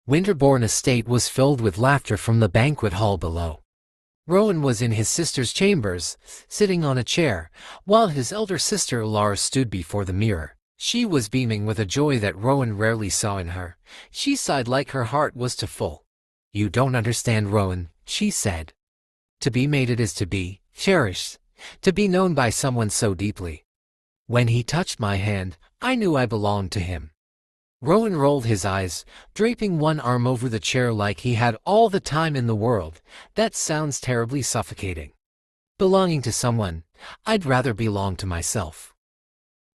Winterbourne Estate was filled with laughter from the banquet hall below. Rowan was in his sister's chambers, sitting on a chair, while his elder sister Laura stood before the mirror. She was beaming with a joy that Rowan rarely saw in her. She sighed like her heart was too full. "You don't understand, Rowan," she said. "To be mated is to be cherished, to be known by someone so deeply. When he touched my hand, I knew I belonged to him." Rowan rolled his eyes, draping one arm over the chair like he had all the time in the world. "That sounds terribly suffocating. Belonging to someone, I'd rather belong to myself."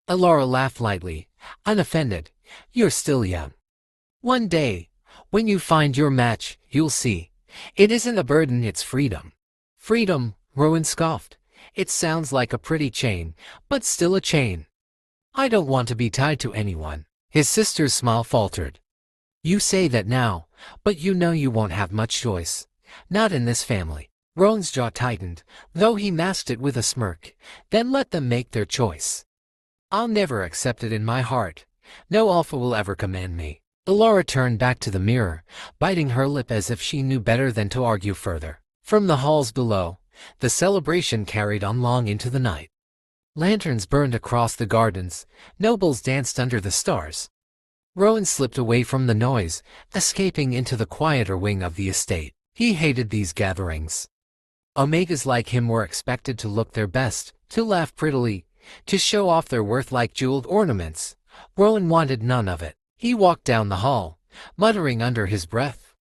Laura laughed lightly, unoffended. "You're still young. One day, when you find your match, you'll see. It isn't a burden, it's freedom." "Freedom," Rowan scoffed. "It sounds like a pretty chain, but still a chain. I don't want to be tied to anyone." His sister's smile faltered. "You say that now, but you know you won't have much choice. Not in this family." Rowan's jaw tightened, though he masked it with a smirk. "Then let them make their choice. I'll never accept it in my heart. No alpha will ever command me." Laura turned back to the mirror, biting her lip as if she knew better than to argue further. From the halls below, the celebration carried on long into the night. Lanterns burned across the gardens, nobles danced under the stars. Rowan slipped away from the noise, escaping into the quieter wing of the estate. He hated these gatherings. Omegas like him were expected to look their best, to laugh prettily, to show off their worth like jeweled ornaments. Rowan wanted none of it. He walked down the hall, muttering under his breath,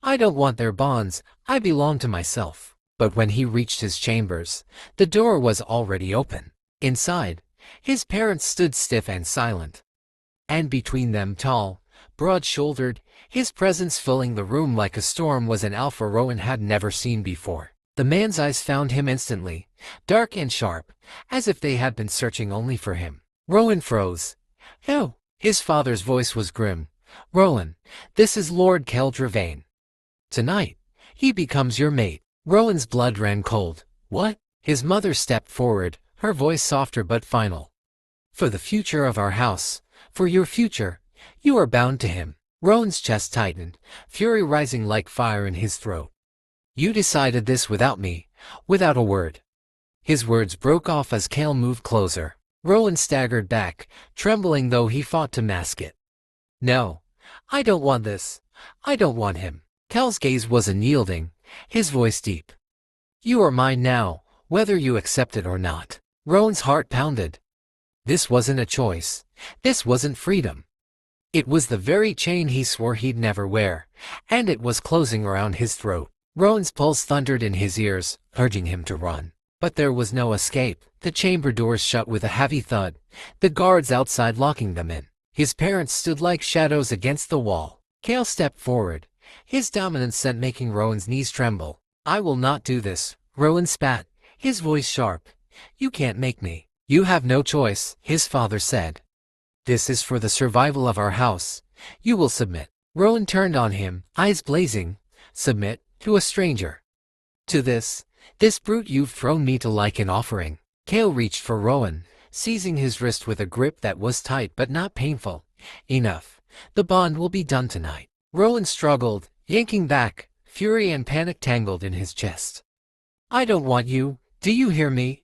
"I don't want their bonds, I belong to myself." But when he reached his chambers, the door was already open. Inside, his parents stood stiff and silent. And between them, tall, broad-shouldered, his presence filling the room like a storm, was an alpha Rowan had never seen before. The man's eyes found him instantly, dark and sharp, as if they had been searching only for him. Rowan froze. "Who?" His father's voice was grim. "Rowan, this is Lord Keldravain. Tonight, he becomes your mate." Rowan's blood ran cold. "What?" His mother stepped forward, her voice softer but final. "For the future of our house, for your future, you are bound to him." Rowan's chest tightened, fury rising like fire in his throat. "You decided this without me, without a word." His words broke off as Cale moved closer. Rowan staggered back, trembling though he fought to mask it. "No, I don't want this. I don't want him." Cale's gaze was unyielding, his voice deep. "You are mine now, whether you accept it or not." Rowan's heart pounded. This wasn't a choice. This wasn't freedom. It was the very chain he swore he'd never wear, and it was closing around his throat. Rowan's pulse thundered in his ears, urging him to run. But there was no escape. The chamber doors shut with a heavy thud, the guards outside locking them in. His parents stood like shadows against the wall. Cale stepped forward, his dominance sent making Rowan's knees tremble. "I will not do this," Rowan spat, his voice sharp. "You can't make me." "You have no choice," his father said. "This is for the survival of our house. You will submit." Rowan turned on him, eyes blazing. "Submit? To a stranger? To this brute you've thrown me to like an offering?" Cale reached for Rowan, seizing his wrist with a grip that was tight but not painful. "Enough. The bond will be done tonight." Rowan struggled, yanking back, fury and panic tangled in his chest. "I don't want you. Do you hear me?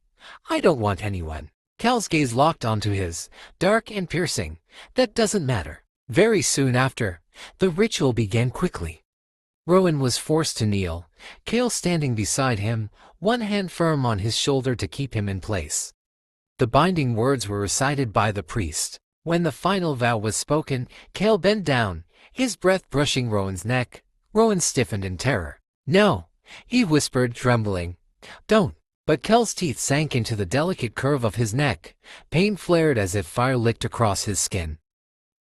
I don't want anyone." Cale's gaze locked onto his, dark and piercing. "That doesn't matter." Very soon after, the ritual began quickly. Rowan was forced to kneel, Cale standing beside him, one hand firm on his shoulder to keep him in place. The binding words were recited by the priest. When the final vow was spoken, Cale bent down, his breath brushing Rowan's neck. Rowan stiffened in terror. "No," he whispered, trembling. "Don't." But Cale's teeth sank into the delicate curve of his neck. Pain flared as if fire licked across his skin.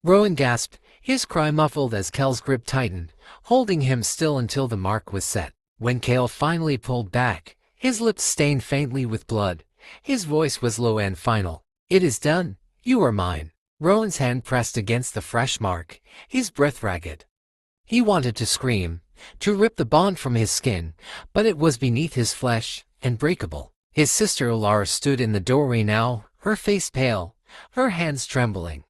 Rowan gasped, his cry muffled as Cale's grip tightened, holding him still until the mark was set. When Cale finally pulled back, his lips stained faintly with blood, his voice was low and final. "It is done. You are mine." Rowan's hand pressed against the fresh mark, his breath ragged. He wanted to scream, to rip the bond from his skin, but it was beneath his flesh, unbreakable. His sister Laura stood in the doorway now, her face pale, her hands trembling.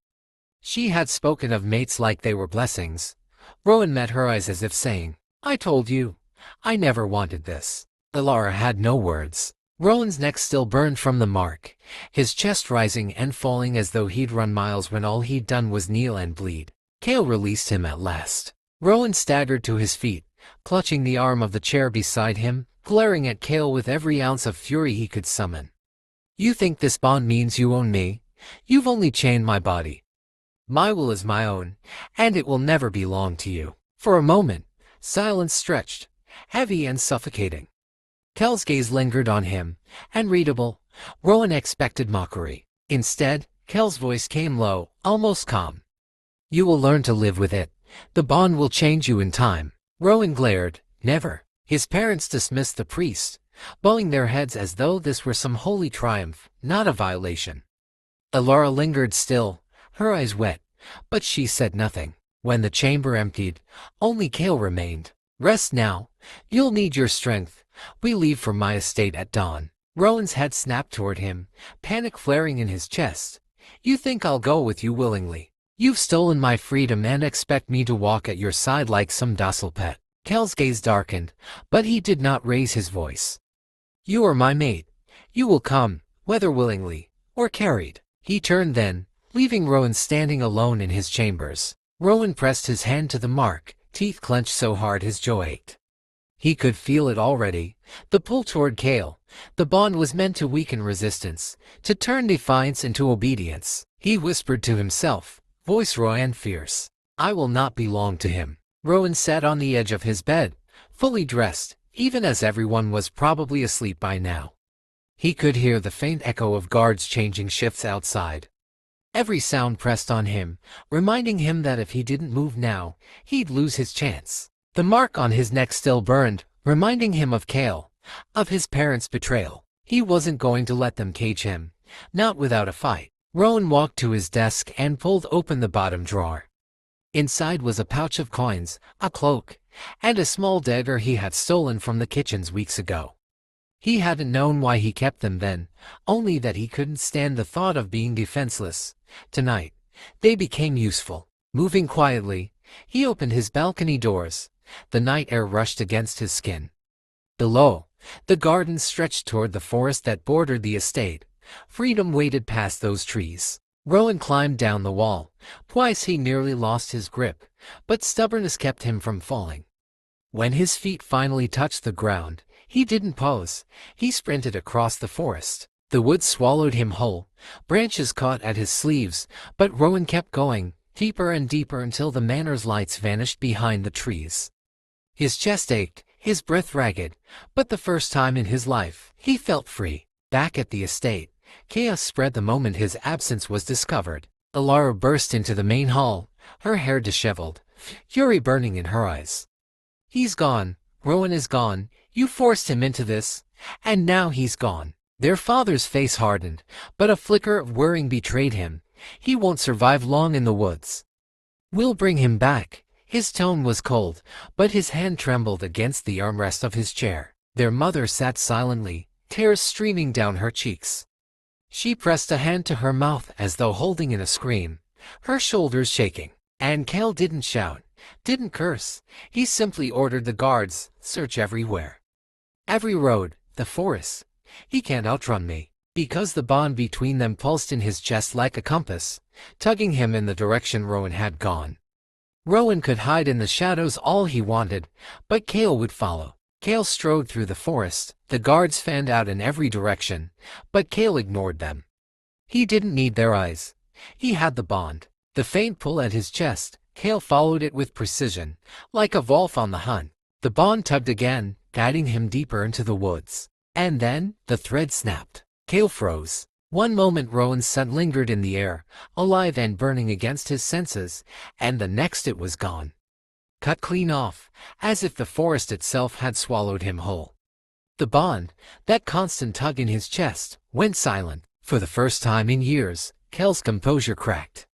She had spoken of mates like they were blessings. Rowan met her eyes as if saying, I told you. I never wanted this. Alara had no words. Rowan's neck still burned from the mark, his chest rising and falling as though he'd run miles when all he'd done was kneel and bleed. Kale released him at last. Rowan staggered to his feet, clutching the arm of the chair beside him, glaring at Kale with every ounce of fury he could summon. You think this bond means you own me? You've only chained my body. My will is my own, and it will never belong to you. For a moment, silence stretched, heavy and suffocating. Kale's gaze lingered on him, unreadable. Rowan expected mockery. Instead, Kale's voice came low, almost calm. You will learn to live with it. The bond will change you in time. Rowan glared. Never. His parents dismissed the priest, bowing their heads as though this were some holy triumph, not a violation. Alara lingered still, her eyes wet, but she said nothing. When the chamber emptied, only Kale remained. Rest now. You'll need your strength. We leave for my estate at dawn. Rowan's head snapped toward him, panic flaring in his chest. You think I'll go with you willingly? You've stolen my freedom and expect me to walk at your side like some docile pet. Kale's gaze darkened, but he did not raise his voice. You are my mate. You will come, whether willingly or carried. He turned then, leaving Rowan standing alone in his chambers. Rowan pressed his hand to the mark, teeth clenched so hard his jaw ached. He could feel it already, the pull toward Kale. The bond was meant to weaken resistance, to turn defiance into obedience. He whispered to himself, voice raw and fierce. I will not belong to him. Rowan sat on the edge of his bed, fully dressed, even as everyone was probably asleep by now. He could hear the faint echo of guards changing shifts outside. Every sound pressed on him, reminding him that if he didn't move now, he'd lose his chance. The mark on his neck still burned, reminding him of Kale, of his parents' betrayal. He wasn't going to let them cage him, not without a fight. Rowan walked to his desk and pulled open the bottom drawer. Inside was a pouch of coins, a cloak, and a small dagger he had stolen from the kitchens weeks ago. He hadn't known why he kept them then, only that he couldn't stand the thought of being defenseless. Tonight, they became useful. Moving quietly, he opened his balcony doors. The night air rushed against his skin. Below, the garden stretched toward the forest that bordered the estate. Freedom waited past those trees. Rowan climbed down the wall. Twice he nearly lost his grip, but stubbornness kept him from falling. When his feet finally touched the ground, he didn't pause. He sprinted across the forest. The woods swallowed him whole. Branches caught at his sleeves, but Rowan kept going, deeper and deeper until the manor's lights vanished behind the trees. His chest ached, his breath ragged, but the first time in his life, he felt free. Back at the estate, chaos spread the moment his absence was discovered. Alara burst into the main hall, her hair disheveled, fury burning in her eyes. He's gone. Rowan is gone. You forced him into this, and now he's gone. Their father's face hardened, but a flicker of worrying betrayed him. He won't survive long in the woods. We'll bring him back. His tone was cold, but his hand trembled against the armrest of his chair. Their mother sat silently, tears streaming down her cheeks. She pressed a hand to her mouth as though holding in a scream, her shoulders shaking. And Kale didn't shout, didn't curse. He simply ordered the guards, search everywhere. Every road, the forest. He can't outrun me. Because the bond between them pulsed in his chest like a compass, tugging him in the direction Rowan had gone. Rowan could hide in the shadows all he wanted, but Kale would follow. Kale strode through the forest. The guards fanned out in every direction, but Kale ignored them. He didn't need their eyes. He had the bond. The faint pull at his chest, Kale followed it with precision, like a wolf on the hunt. The bond tugged again, guiding him deeper into the woods. And then, the thread snapped. Kale froze. One moment Rowan's scent lingered in the air, alive and burning against his senses, and the next it was gone. Cut clean off, as if the forest itself had swallowed him whole. The bond, that constant tug in his chest, went silent. For the first time in years, Kale's composure cracked.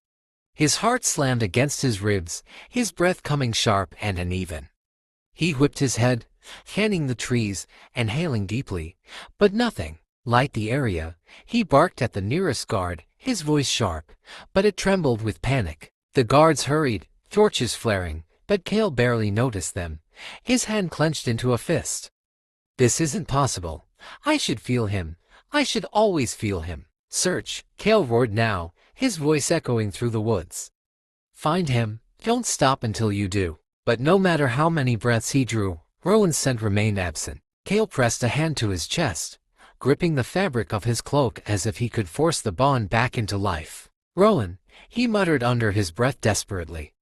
His heart slammed against his ribs, his breath coming sharp and uneven. He whipped his head, scanning the trees, and hailing deeply, but nothing. Light the area. He barked at the nearest guard, his voice sharp, but it trembled with panic. The guards hurried, torches flaring, but Kale barely noticed them. His hand clenched into a fist. This isn't possible. I should feel him. I should always feel him. Search, Kale roared now, his voice echoing through the woods. Find him. Don't stop until you do. But no matter how many breaths he drew, Rowan's scent remained absent. Kale pressed a hand to his chest, gripping the fabric of his cloak as if he could force the bond back into life. Rowan, he muttered under his breath desperately.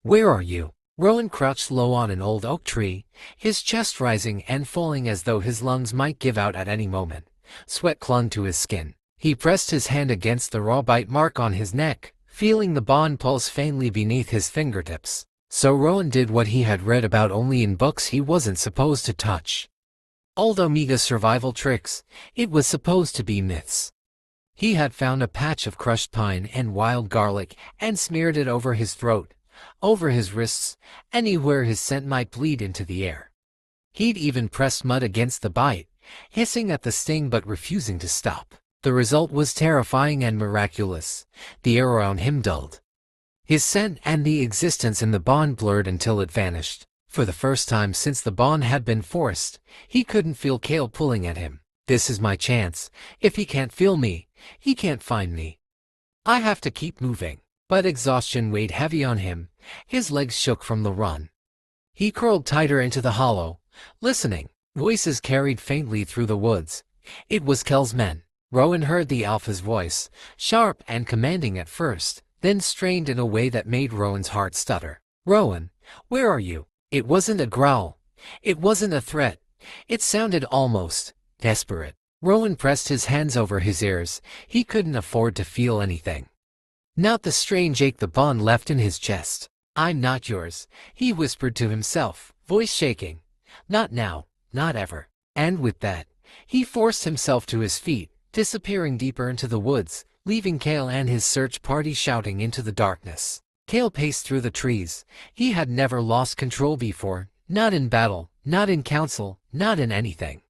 Where are you? Rowan crouched low on an old oak tree, his chest rising and falling as though his lungs might give out at any moment. Sweat clung to his skin. He pressed his hand against the raw bite mark on his neck, feeling the bond pulse faintly beneath his fingertips. So Rowan did what he had read about only in books he wasn't supposed to touch. Old Omega survival tricks, it was supposed to be myths. He had found a patch of crushed pine and wild garlic and smeared it over his throat, over his wrists, anywhere his scent might bleed into the air. He'd even pressed mud against the bite, hissing at the sting but refusing to stop. The result was terrifying and miraculous. The air around him dulled. His scent and the existence in the bond blurred until it vanished. For the first time since the bond had been forced, he couldn't feel Kale pulling at him. This is my chance. If he can't feel me, he can't find me. I have to keep moving. But exhaustion weighed heavy on him. His legs shook from the run. He curled tighter into the hollow, listening. Voices carried faintly through the woods. It was Kel's men. Rowan heard the alpha's voice, sharp and commanding at first, then strained in a way that made Rowan's heart stutter. Rowan, where are you? It wasn't a growl. It wasn't a threat. It sounded almost desperate. Rowan pressed his hands over his ears. He couldn't afford to feel anything. Not the strange ache the bond left in his chest. I'm not yours, he whispered to himself, voice shaking. Not now, not ever. And with that, he forced himself to his feet, disappearing deeper into the woods, leaving Kale and his search party shouting into the darkness. Kale paced through the trees. He had never lost control before, not in battle, not in council, not in anything.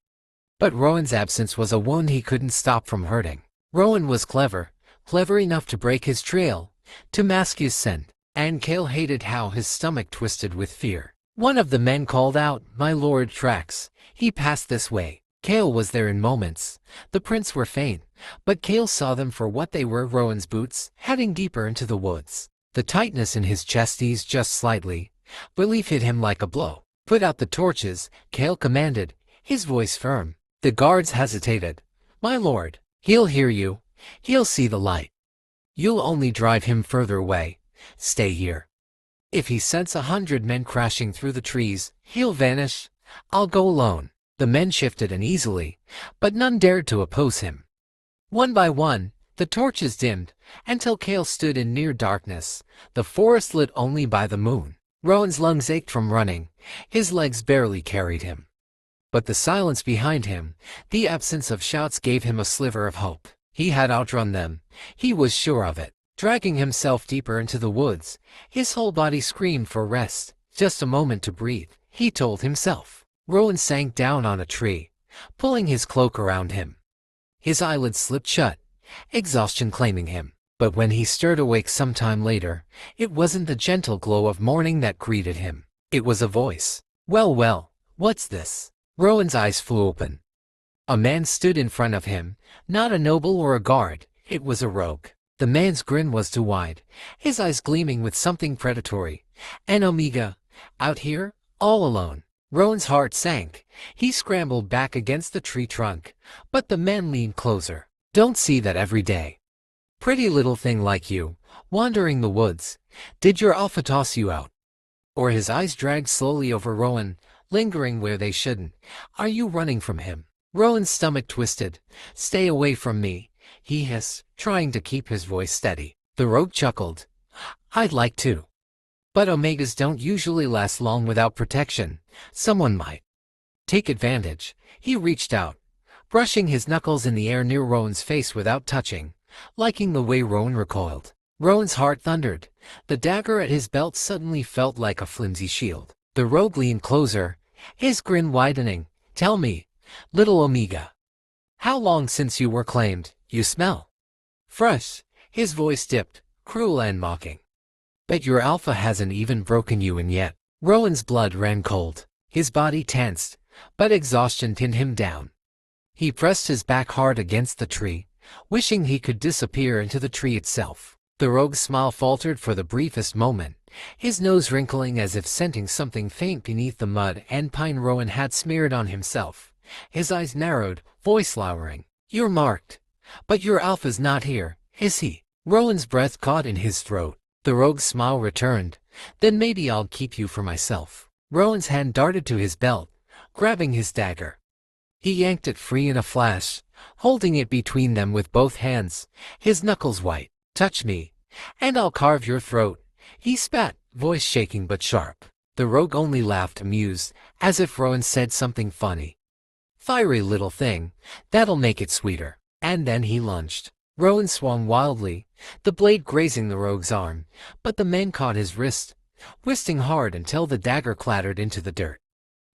But Rowan's absence was a wound he couldn't stop from hurting. Rowan was clever enough to break his trail, to mask his scent, and Kale hated how his stomach twisted with fear. One of the men called out, "My lord, tracks. He passed this way." Kale was there in moments. The prints were faint, but Kale saw them for what they were, Rowan's boots, heading deeper into the woods. The tightness in his chest eased just slightly. Relief hit him like a blow. Put out the torches, Kale commanded, his voice firm. The guards hesitated. My lord, he'll hear you. He'll see the light. You'll only drive him further away. Stay here. If he sends 100 men crashing through the trees, he'll vanish. I'll go alone. The men shifted uneasily, but none dared to oppose him. One by one, the torches dimmed, until Kale stood in near darkness, the forest lit only by the moon. Rowan's lungs ached from running. His legs barely carried him. But the silence behind him, the absence of shouts, gave him a sliver of hope. He had outrun them. He was sure of it. Dragging himself deeper into the woods, his whole body screamed for rest. Just a moment to breathe, he told himself. Rowan sank down on a tree, pulling his cloak around him. His eyelids slipped shut, exhaustion claiming him. But when he stirred awake some time later, it wasn't the gentle glow of morning that greeted him. It was a voice. Well, what's this? Rowan's eyes flew open. A man stood in front of him, not a noble or a guard. It was a rogue. The man's grin was too wide, his eyes gleaming with something predatory. And Omega, out here, all alone. Rowan's heart sank. He scrambled back against the tree trunk, but the man leaned closer. Don't see that every day. Pretty little thing like you, wandering the woods. Did your alpha toss you out? Or his eyes dragged slowly over Rowan, lingering where they shouldn't. Are you running from him? Rowan's stomach twisted. Stay away from me, he hissed, trying to keep his voice steady. The rogue chuckled. I'd like to. But Omegas don't usually last long without protection. Someone might take advantage. He reached out, brushing his knuckles in the air near Rowan's face without touching, liking the way Rowan recoiled. Rowan's heart thundered. The dagger at his belt suddenly felt like a flimsy shield. The rogue leaned closer, his grin widening. Tell me, little Omega, how long since you were claimed? You smell fresh. His voice dipped, cruel and mocking. Bet your alpha hasn't even broken you in yet. Rowan's blood ran cold. His body tensed, but exhaustion pinned him down. He pressed his back hard against the tree, wishing he could disappear into the tree itself. The rogue's smile faltered for the briefest moment, his nose wrinkling as if scenting something faint beneath the mud and pine Rowan had smeared on himself. His eyes narrowed, voice lowering. You're marked. But your alpha's not here, is he? Rowan's breath caught in his throat. The rogue's smile returned. Then maybe I'll keep you for myself. Rowan's hand darted to his belt, grabbing his dagger. He yanked it free in a flash, holding it between them with both hands, his knuckles white. Touch me, and I'll carve your throat. He spat, voice shaking but sharp. The rogue only laughed amused, as if Rowan said something funny. Fiery little thing, that'll make it sweeter. And then he lunged. Rowan swung wildly, the blade grazing the rogue's arm, but the man caught his wrist, twisting hard until the dagger clattered into the dirt.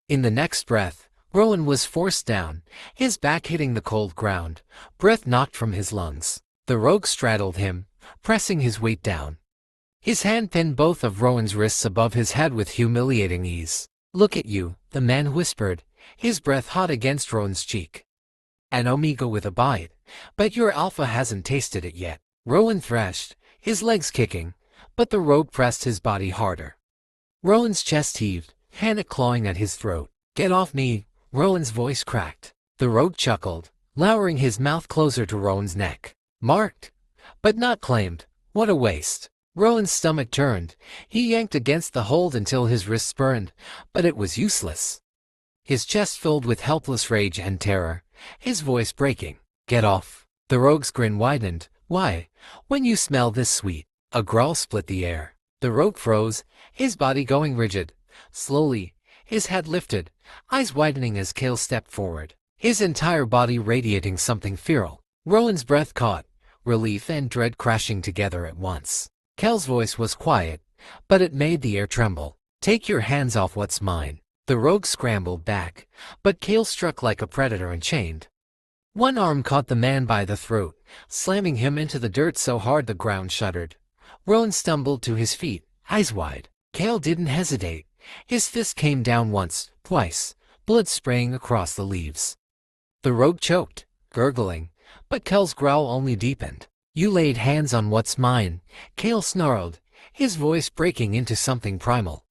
In the next breath, Rowan was forced down, his back hitting the cold ground, breath knocked from his lungs. The rogue straddled him, pressing his weight down. His hand pinned both of Rowan's wrists above his head with humiliating ease. Look at you, the man whispered, his breath hot against Rowan's cheek. An omega with a bite, but your alpha hasn't tasted it yet. Rowan thrashed, his legs kicking, but the rogue pressed his body harder. Rowan's chest heaved, panic clawing at his throat. Get off me, Rowan's voice cracked. The rogue chuckled, lowering his mouth closer to Rowan's neck. Marked, but not claimed. What a waste. Rowan's stomach turned. He yanked against the hold until his wrists burned, but it was useless. His chest filled with helpless rage and terror, his voice breaking. Get off. The rogue's grin widened. Why, when you smell this sweet? A growl split the air. The rogue froze, his body going rigid. Slowly, his head lifted, eyes widening as Kale stepped forward, his entire body radiating something feral. Rowan's breath caught, relief and dread crashing together at once. Kale's voice was quiet, but it made the air tremble. Take your hands off what's mine. The rogue scrambled back, but Kale struck like a predator unchained. One arm caught the man by the throat, slamming him into the dirt so hard the ground shuddered. Rowan stumbled to his feet, eyes wide. Kale didn't hesitate. His fist came down once, twice, blood spraying across the leaves. The rogue choked, gurgling, but Kale's growl only deepened. You laid hands on what's mine, Kale snarled, his voice breaking into something primal.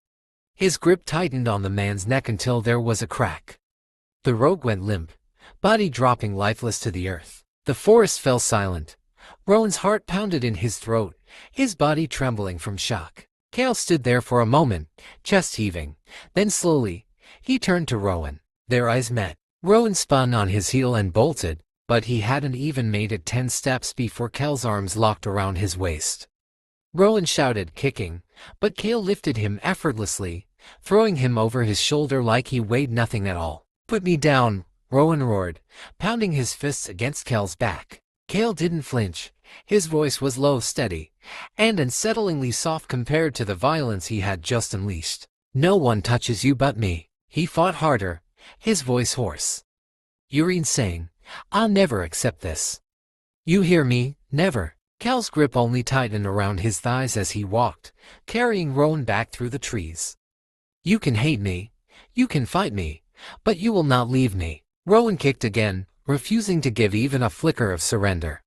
His grip tightened on the man's neck until there was a crack. The rogue went limp, body dropping lifeless to the earth. The forest fell silent. Rowan's heart pounded in his throat, his body trembling from shock. Kale stood there for a moment, chest heaving. Then slowly, he turned to Rowan. Their eyes met. Rowan spun on his heel and bolted, but he hadn't even made it 10 steps before Kale's arms locked around his waist. Rowan shouted, kicking, but Kale lifted him effortlessly, throwing him over his shoulder like he weighed nothing at all. Put me down, Rowan roared, pounding his fists against Kale's back. Kale didn't flinch. His voice was low, steady, and unsettlingly soft compared to the violence he had just unleashed. No one touches you but me. He fought harder, his voice hoarse. You're insane. I'll never accept this. You hear me? Never. Kale's grip only tightened around his thighs as he walked, carrying Rowan back through the trees. You can hate me, you can fight me, but you will not leave me. Rowan kicked again, refusing to give even a flicker of surrender.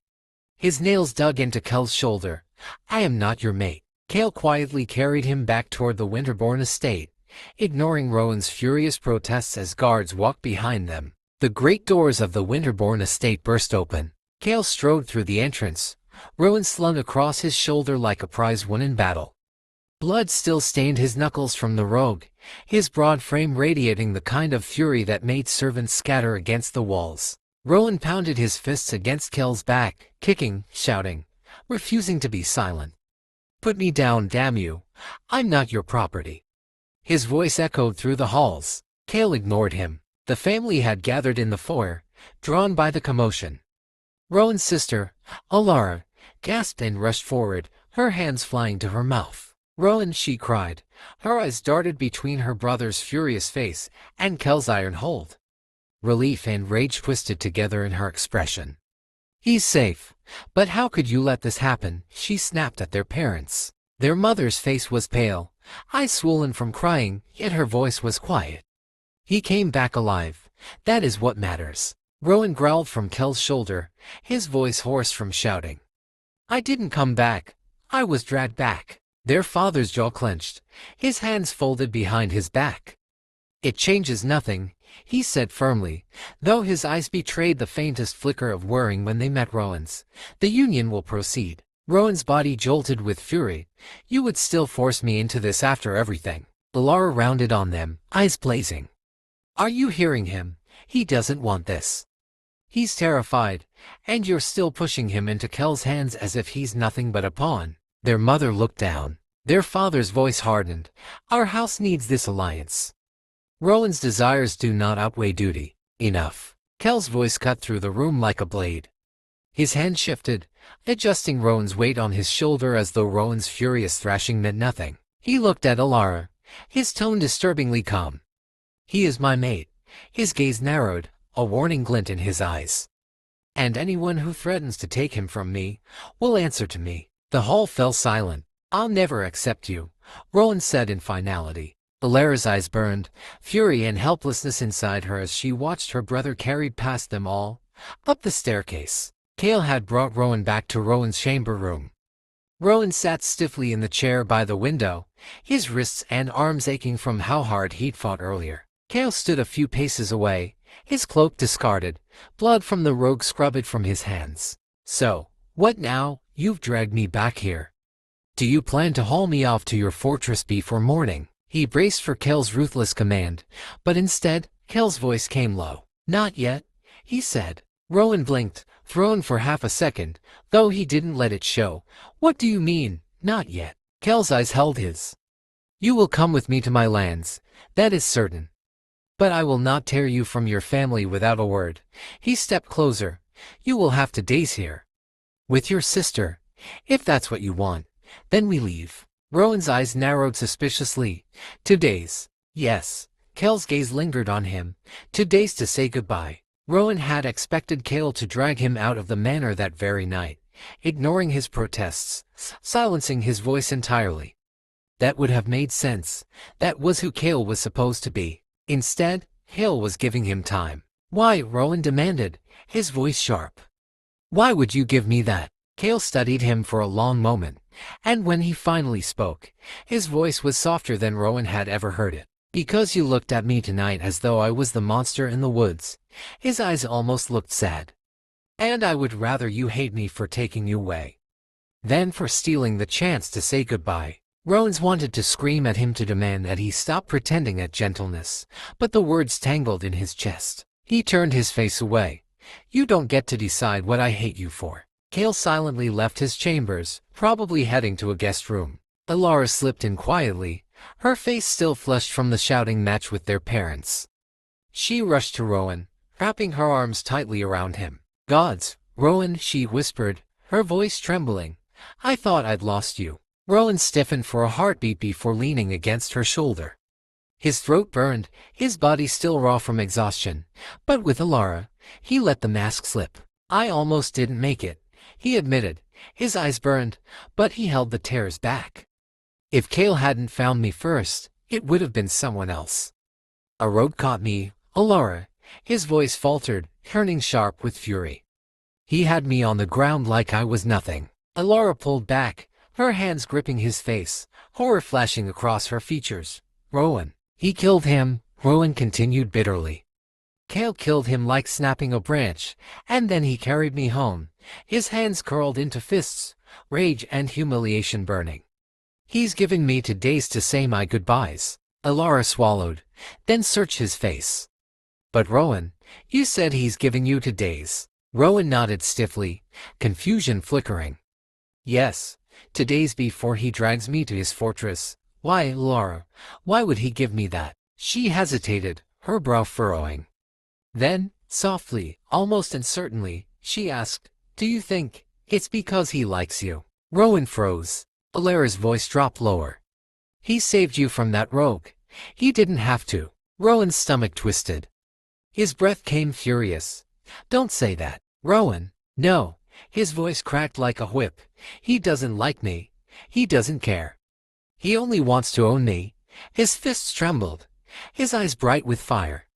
His nails dug into Kale's shoulder. I am not your mate. Kale quietly carried him back toward the Winterborn estate, ignoring Rowan's furious protests as guards walked behind them. The great doors of the Winterborn estate burst open. Kale strode through the entrance, Rowan slung across his shoulder like a prize won in battle. Blood still stained his knuckles from the rogue, his broad frame radiating the kind of fury that made servants scatter against the walls. Rowan pounded his fists against Kale's back, kicking, shouting, refusing to be silent. Put me down, damn you. I'm not your property. His voice echoed through the halls. Kale ignored him. The family had gathered in the foyer, drawn by the commotion. Rowan's sister, Alara, gasped and rushed forward, her hands flying to her mouth. Rowan, she cried. Her eyes darted between her brother's furious face and Kale's iron hold. Relief and rage twisted together in her expression. He's safe. But how could you let this happen? She snapped at their parents. Their mother's face was pale, eyes swollen from crying, yet her voice was quiet. He came back alive. That is what matters. Rowan growled from Kel's shoulder, his voice hoarse from shouting. I didn't come back. I was dragged back. Their father's jaw clenched, his hands folded behind his back. It changes nothing, he said firmly, though his eyes betrayed the faintest flicker of worrying when they met Rowan's. The union will proceed. Rowan's body jolted with fury. You would still force me into this after everything. Alara rounded on them, eyes blazing. Are you hearing him? He doesn't want this. He's terrified, and you're still pushing him into Kel's hands as if he's nothing but a pawn. Their mother looked down. Their father's voice hardened. Our house needs this alliance. Rowan's desires do not outweigh duty. Enough. Kel's voice cut through the room like a blade. His hand shifted, adjusting Rowan's weight on his shoulder as though Rowan's furious thrashing meant nothing. He looked at Alara, his tone disturbingly calm. He is my mate. His gaze narrowed, a warning glint in his eyes. And anyone who threatens to take him from me will answer to me. The hall fell silent. I'll never accept you, Rowan said in finality. Alara's eyes burned, fury and helplessness inside her as she watched her brother carried past them all, up the staircase. Kale had brought Rowan back to Rowan's chamber room. Rowan sat stiffly in the chair by the window, his wrists and arms aching from how hard he'd fought earlier. Kale stood a few paces away, his cloak discarded, blood from the rogue scrubbed from his hands. So, what now? You've dragged me back here. Do you plan to haul me off to your fortress before morning? He braced for Kel's ruthless command, but instead, Kel's voice came low. Not yet, he said. Rowan blinked, thrown for half a second, though he didn't let it show. What do you mean, not yet? Kel's eyes held his. You will come with me to my lands, that is certain. But I will not tear you from your family without a word. He stepped closer. You will have to days here. With your sister. If that's what you want, then we leave. Rowan's eyes narrowed suspiciously. 2 days. Yes. Kel's gaze lingered on him. 2 days to say goodbye. Rowan had expected Kale to drag him out of the manor that very night, ignoring his protests, silencing his voice entirely. That would have made sense. That was who Kale was supposed to be. Instead, Kale was giving him time. Why? Rowan demanded, his voice sharp. Why would you give me that? Kale studied him for a long moment, and when he finally spoke, his voice was softer than Rowan had ever heard it. Because you looked at me tonight as though I was the monster in the woods. His eyes almost looked sad. And I would rather you hate me for taking you away than for stealing the chance to say goodbye. Rowan wanted to scream at him to demand that he stop pretending at gentleness, but the words tangled in his chest. He turned his face away. You don't get to decide what I hate you for. Kale silently left his chambers, probably heading to a guest room. Alara slipped in quietly, her face still flushed from the shouting match with their parents. She rushed to Rowan, wrapping her arms tightly around him. Gods, Rowan, she whispered, her voice trembling. I thought I'd lost you. Rowan stiffened for a heartbeat before leaning against her shoulder. His throat burned, his body still raw from exhaustion, but with Alara, he let the mask slip. I almost didn't make it, he admitted. His eyes burned, but he held the tears back. If Kale hadn't found me first, it would have been someone else. A road caught me, Alara. His voice faltered, turning sharp with fury. He had me on the ground like I was nothing. Alara pulled back, her hands gripping his face, horror flashing across her features. Rowan. He killed him, Rowan continued bitterly. Kale killed him like snapping a branch, and then he carried me home, his hands curled into fists, rage and humiliation burning. He's giving me 2 days to say my goodbyes. Alara swallowed, then searched his face. But Rowan, you said he's giving you 2 days. Rowan nodded stiffly, confusion flickering. Yes, 2 days before he drags me to his fortress. Why, Alara, why would he give me that? She hesitated, her brow furrowing. Then, softly, almost uncertainly, she asked, do you think it's because he likes you? Rowan froze. Alara's voice dropped lower. He saved you from that rogue. He didn't have to. Rowan's stomach twisted. His breath came furious. Don't say that. Rowan. No. His voice cracked like a whip. He doesn't like me. He doesn't care. He only wants to own me. His fists trembled, his eyes bright with fire.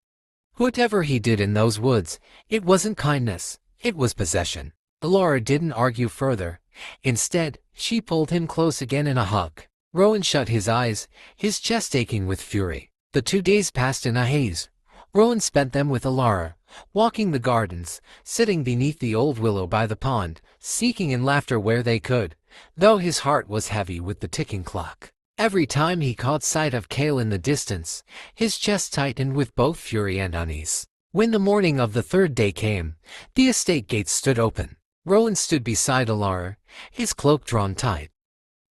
Whatever he did in those woods, it wasn't kindness, it was possession. Laura didn't argue further. Instead, she pulled him close again in a hug. Rowan shut his eyes, his chest aching with fury. The 2 days passed in a haze. Rowan spent them with Alara, walking the gardens, sitting beneath the old willow by the pond, seeking in laughter where they could, though his heart was heavy with the ticking clock. Every time he caught sight of Kale in the distance, his chest tightened with both fury and unease. When the morning of the 3rd day came, the estate gates stood open. Rowan stood beside Alara, his cloak drawn tight.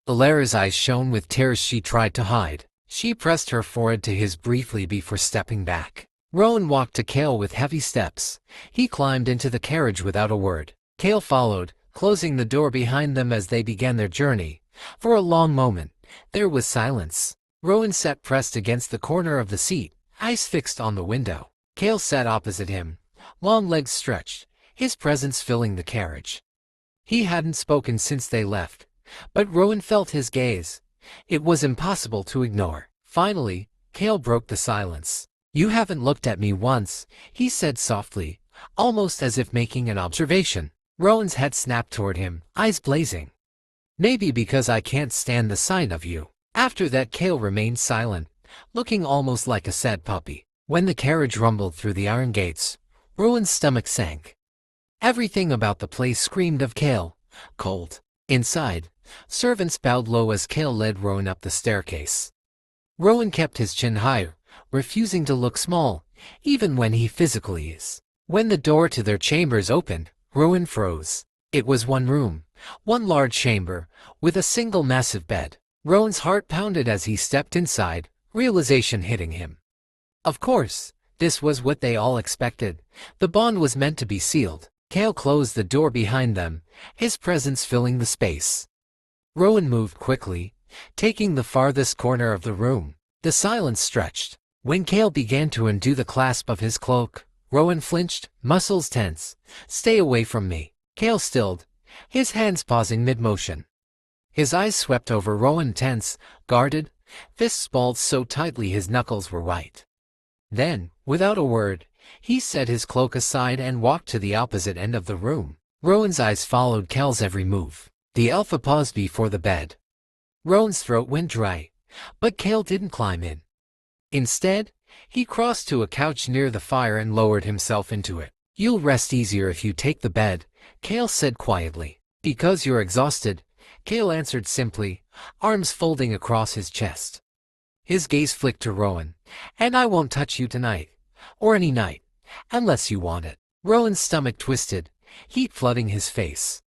Alara's eyes shone with tears she tried to hide. She pressed her forehead to his briefly before stepping back. Rowan walked to Kale with heavy steps. He climbed into the carriage without a word. Kale followed, closing the door behind them as they began their journey. For a long moment, there was silence. Rowan sat pressed against the corner of the seat, eyes fixed on the window. Kale sat opposite him, long legs stretched, his presence filling the carriage. He hadn't spoken since they left, but Rowan felt his gaze. It was impossible to ignore. Finally, Kale broke the silence. "You haven't looked at me once," he said softly, almost as if making an observation. Rowan's head snapped toward him, eyes blazing. "Maybe because I can't stand the sight of you." After that, Kale remained silent, looking almost like a sad puppy. When the carriage rumbled through the iron gates, Rowan's stomach sank. Everything about the place screamed of Kale. Cold. Inside, servants bowed low as Kale led Rowan up the staircase. Rowan kept his chin high, refusing to look small, even when he physically is. When the door to their chambers opened, Rowan froze. It was one room, one large chamber, with a single massive bed. Rowan's heart pounded as he stepped inside, realization hitting him. Of course, this was what they all expected. The bond was meant to be sealed. Kale closed the door behind them, his presence filling the space. Rowan moved quickly, taking the farthest corner of the room. The silence stretched. When Kale began to undo the clasp of his cloak, Rowan flinched, muscles tense. "Stay away from me." Kale stilled, his hands pausing mid-motion. His eyes swept over Rowan, tense, guarded, fists balled so tightly his knuckles were white. Then, without a word, he set his cloak aside and walked to the opposite end of the room. Rowan's eyes followed Kale's every move. The alpha paused before the bed. Rowan's throat went dry, but Kale didn't climb in. Instead, he crossed to a couch near the fire and lowered himself into it. "You'll rest easier if you take the bed," Kale said quietly. "Because you're exhausted," Kale answered simply, arms folding across his chest. His gaze flicked to Rowan. "And I won't touch you tonight, or any night, unless you want it." Rowan's stomach twisted, heat flooding his face.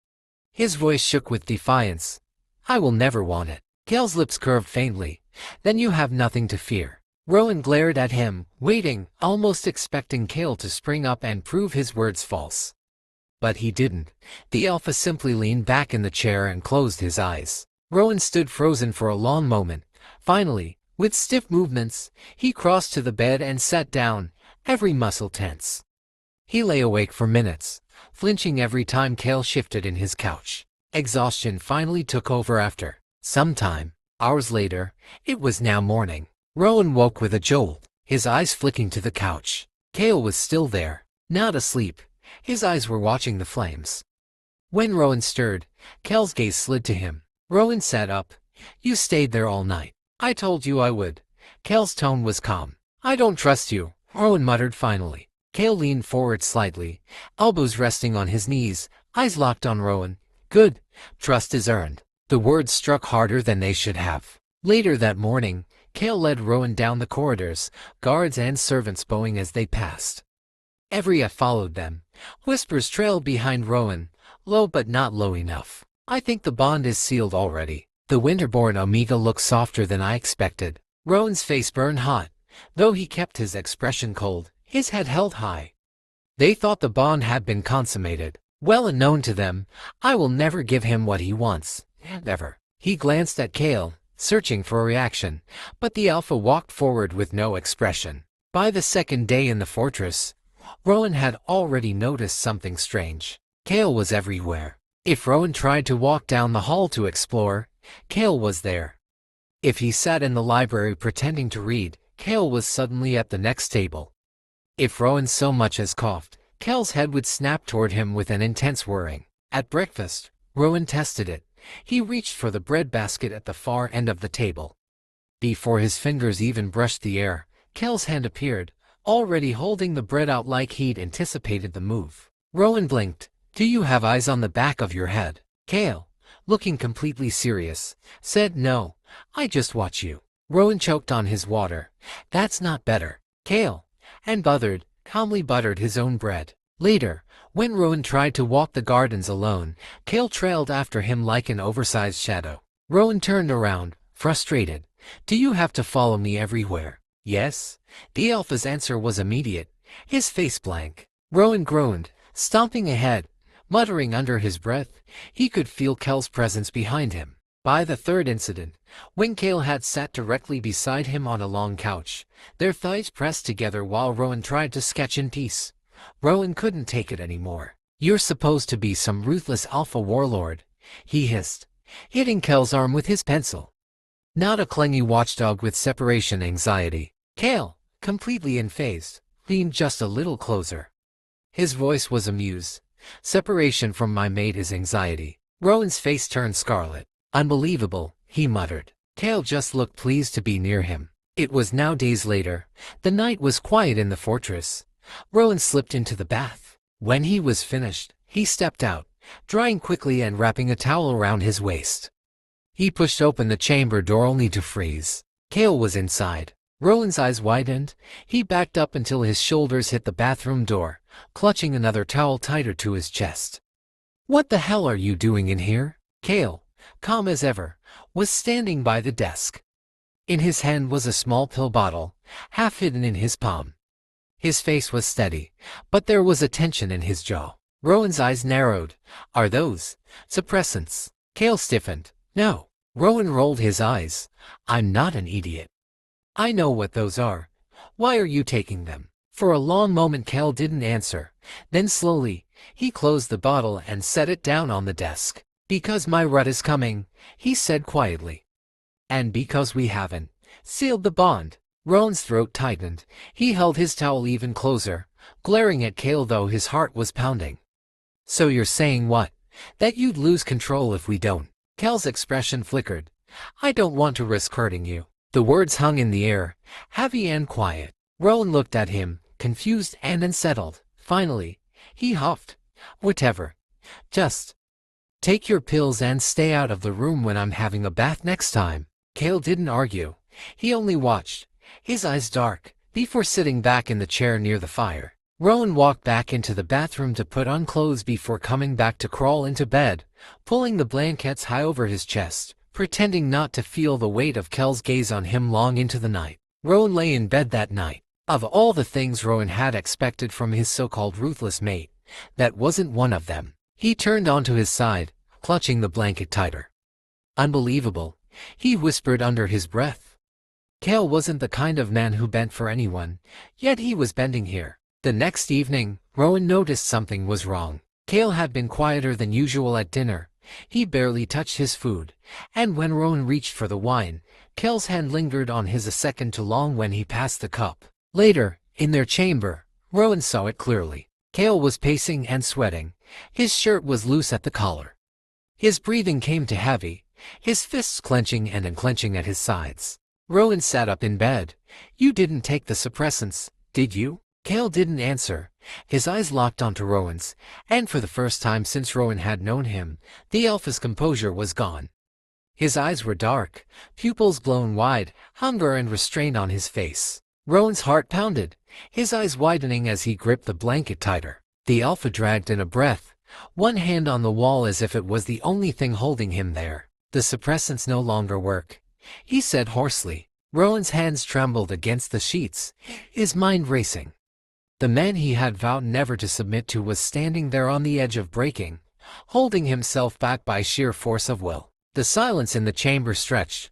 His voice shook with defiance. "I will never want it." Kale's lips curved faintly. "Then you have nothing to fear." Rowan glared at him, waiting, almost expecting Kale to spring up and prove his words false. But he didn't. The alpha simply leaned back in the chair and closed his eyes. Rowan stood frozen for a long moment. Finally, with stiff movements, he crossed to the bed and sat down, every muscle tense. He lay awake for minutes, flinching every time Kale shifted in his couch. Exhaustion finally took over after some time. Hours later, it was now morning. Rowan woke with a jolt, his eyes flicking to the couch. Kale was still there, not asleep. His eyes were watching the flames. When Rowan stirred, Kale's gaze slid to him. Rowan sat up. "You stayed there all night." "I told you I would." Kale's tone was calm. "I don't trust you," Rowan muttered finally. Kale leaned forward slightly, elbows resting on his knees, eyes locked on Rowan. "Good. Trust is earned." The words struck harder than they should have. Later that morning, Kale led Rowan down the corridors, guards and servants bowing as they passed. Every followed them. Whispers trailed behind Rowan, low but not low enough. "I think the bond is sealed already." The Winterborn Omega looked softer than I expected. Rowan's face burned hot, though he kept his expression cold, his head held high. They thought the bond had been consummated. Well and known to them, I will never give him what he wants. Never. He glanced at Kale, searching for a reaction, but the alpha walked forward with no expression. By the 2nd day in the fortress, Rowan had already noticed something strange. Kale was everywhere. If Rowan tried to walk down the hall to explore, Kale was there. If he sat in the library pretending to read, Kale was suddenly at the next table. If Rowan so much as coughed, Kale's head would snap toward him with an intense whirring. At breakfast, Rowan tested it. He reached for the bread basket at the far end of the table. Before his fingers even brushed the air, Kale's hand appeared, already holding the bread out like he'd anticipated the move. Rowan blinked. "Do you have eyes on the back of your head?" Kale, looking completely serious, said, "No, I just watch you." Rowan choked on his water. "That's not better." Kale, and calmly buttered his own bread. Later, when Rowan tried to walk the gardens alone, Kale trailed after him like an oversized shadow. Rowan turned around, frustrated. "Do you have to follow me everywhere?" "Yes." The alpha's answer was immediate, his face blank. Rowan groaned, stomping ahead, muttering under his breath. He could feel Kale's presence behind him. By the third incident, when Kale had sat directly beside him on a long couch, their thighs pressed together while Rowan tried to sketch in peace, Rowan couldn't take it anymore. "You're supposed to be some ruthless alpha warlord," he hissed, hitting Kale's arm with his pencil. "Not a clingy watchdog with separation anxiety." Kale, completely unfazed, leaned just a little closer. His voice was amused. "Separation from my mate is anxiety." Rowan's face turned scarlet. "Unbelievable," he muttered. Kale just looked pleased to be near him. It was now days later. The night was quiet in the fortress. Rowan slipped into the bath. When he was finished, he stepped out, drying quickly and wrapping a towel around his waist. He pushed open the chamber door only to freeze. Kale was inside. Rowan's eyes widened. He backed up until his shoulders hit the bathroom door, clutching another towel tighter to his chest. "What the hell are you doing in here?" Kale, calm as ever, was standing by the desk. In his hand was a small pill bottle, half hidden in his palm. His face was steady, but there was a tension in his jaw. Rowan's eyes narrowed. "Are those suppressants?" Kale stiffened. "No." Rowan rolled his eyes. "I'm not an idiot. I know what those are. Why are you taking them?" For a long moment Kale didn't answer. Then slowly, he closed the bottle and set it down on the desk. "Because my rut is coming," he said quietly. "And because we haven't sealed the bond." Rowan's throat tightened. He held his towel even closer, glaring at Kale though his heart was pounding. "So you're saying what? That you'd lose control if we don't?" Kale's expression flickered. "I don't want to risk hurting you." The words hung in the air, heavy and quiet. Rowan looked at him, confused and unsettled. Finally, he huffed. "Whatever. Just take your pills and stay out of the room when I'm having a bath next time." Kale didn't argue. He only watched, his eyes dark, before sitting back in the chair near the fire. Rowan walked back into the bathroom to put on clothes before coming back to crawl into bed, pulling the blankets high over his chest, pretending not to feel the weight of Kale's gaze on him long into the night. Rowan lay in bed that night. Of all the things Rowan had expected from his so-called ruthless mate, that wasn't one of them. He turned onto his side, clutching the blanket tighter. "Unbelievable," he whispered under his breath. Kale wasn't the kind of man who bent for anyone, yet he was bending here. The next evening, Rowan noticed something was wrong. Kale had been quieter than usual at dinner. He barely touched his food, and when Rowan reached for the wine, Kale's hand lingered on his a second too long when he passed the cup. Later, in their chamber, Rowan saw it clearly. Kale was pacing and sweating. His shirt was loose at the collar. His breathing came to heavy, his fists clenching and unclenching at his sides. Rowan sat up in bed. "You didn't take the suppressants, did you?" Kale didn't answer. His eyes locked onto Rowan's, and for the first time since Rowan had known him, the alpha's composure was gone. His eyes were dark, pupils blown wide, hunger and restraint on his face. Rowan's heart pounded, his eyes widening as he gripped the blanket tighter. The alpha dragged in a breath, one hand on the wall as if it was the only thing holding him there. "The suppressants no longer work," he said hoarsely. Rowan's hands trembled against the sheets, his mind racing. The man he had vowed never to submit to was standing there on the edge of breaking, holding himself back by sheer force of will. The silence in the chamber stretched.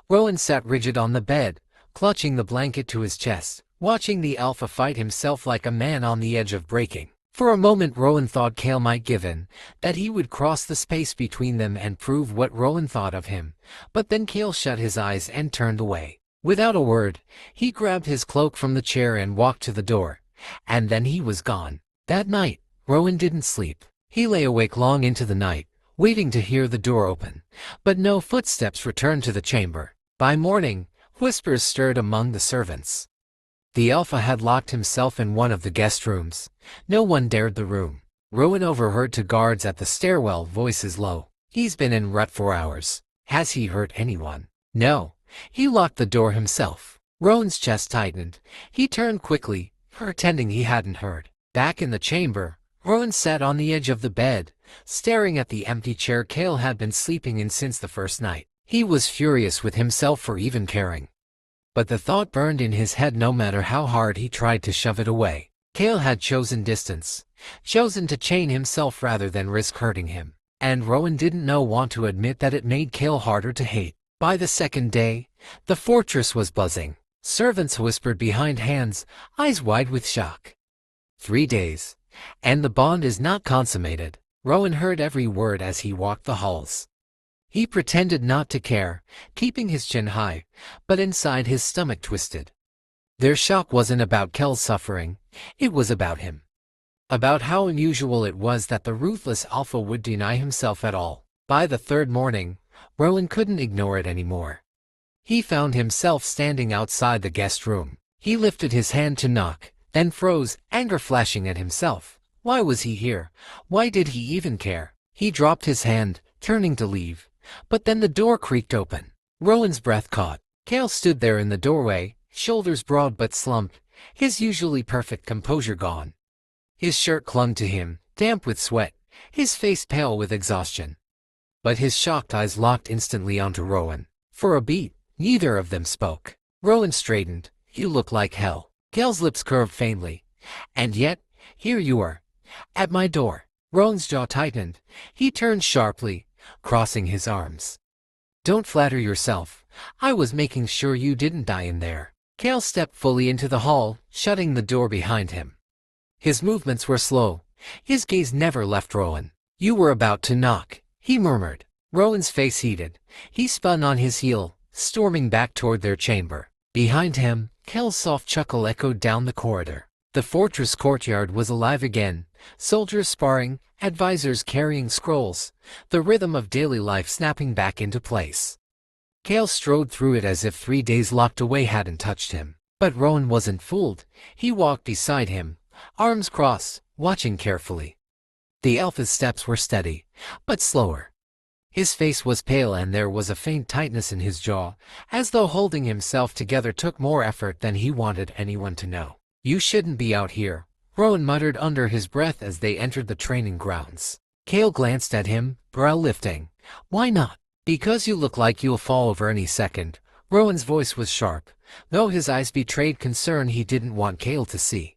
Rowan sat rigid on the bed, clutching the blanket to his chest, watching the alpha fight himself like a man on the edge of breaking. For a moment Rowan thought Kale might give in, that he would cross the space between them and prove what Rowan thought of him, but then Kale shut his eyes and turned away. Without a word, he grabbed his cloak from the chair and walked to the door, and then he was gone. That night, Rowan didn't sleep. He lay awake long into the night, waiting to hear the door open, but no footsteps returned to the chamber. By morning, whispers stirred among the servants. The Alpha had locked himself in one of the guest rooms. No one dared the room. Rowan overheard two guards at the stairwell, voices low. He's been en route for hours. Has he hurt anyone? No. He locked the door himself. Rowan's chest tightened. He turned quickly, pretending he hadn't heard. Back in the chamber, Rowan sat on the edge of the bed, staring at the empty chair Kale had been sleeping in since the first night. He was furious with himself for even caring. But the thought burned in his head no matter how hard he tried to shove it away. Kale had chosen distance, chosen to chain himself rather than risk hurting him. And Rowan didn't want to admit that it made Kale harder to hate. By the second day, the fortress was buzzing. Servants whispered behind hands, eyes wide with shock. 3 days, and the bond is not consummated. Rowan heard every word as he walked the halls. He pretended not to care, keeping his chin high, but inside his stomach twisted. Their shock wasn't about Kel's suffering, it was about him. About how unusual it was that the ruthless Alpha would deny himself at all. By the third morning, Rowan couldn't ignore it anymore. He found himself standing outside the guest room. He lifted his hand to knock, then froze, anger flashing at himself. Why was he here? Why did he even care? He dropped his hand, turning to leave. But then the door creaked open. Rowan's breath caught. Kale stood there in the doorway, shoulders broad but slumped, his usually perfect composure gone. His shirt clung to him, damp with sweat, his face pale with exhaustion. But his shocked eyes locked instantly onto Rowan. For a beat, neither of them spoke. Rowan straightened. You look like hell. Kale's lips curved faintly. And yet, here you are, at my door. Rowan's jaw tightened. He turned sharply, crossing his arms. Don't flatter yourself. I was making sure you didn't die in there. Kale stepped fully into the hall, shutting the door behind him. His movements were slow. His gaze never left Rowan. You were about to knock, he murmured. Rowan's face heated. He spun on his heel, storming back toward their chamber. Behind him, Kale's soft chuckle echoed down the corridor. The fortress courtyard was alive again, soldiers sparring, advisors carrying scrolls, the rhythm of daily life snapping back into place. Kale strode through it as if 3 days locked away hadn't touched him. But Rowan wasn't fooled. He walked beside him, arms crossed, watching carefully. The Alpha's steps were steady, but slower. His face was pale and there was a faint tightness in his jaw, as though holding himself together took more effort than he wanted anyone to know. You shouldn't be out here, Rowan muttered under his breath as they entered the training grounds. Kale glanced at him, brow lifting. Why not? Because you look like you'll fall over any second. Rowan's voice was sharp, though his eyes betrayed concern he didn't want Kale to see.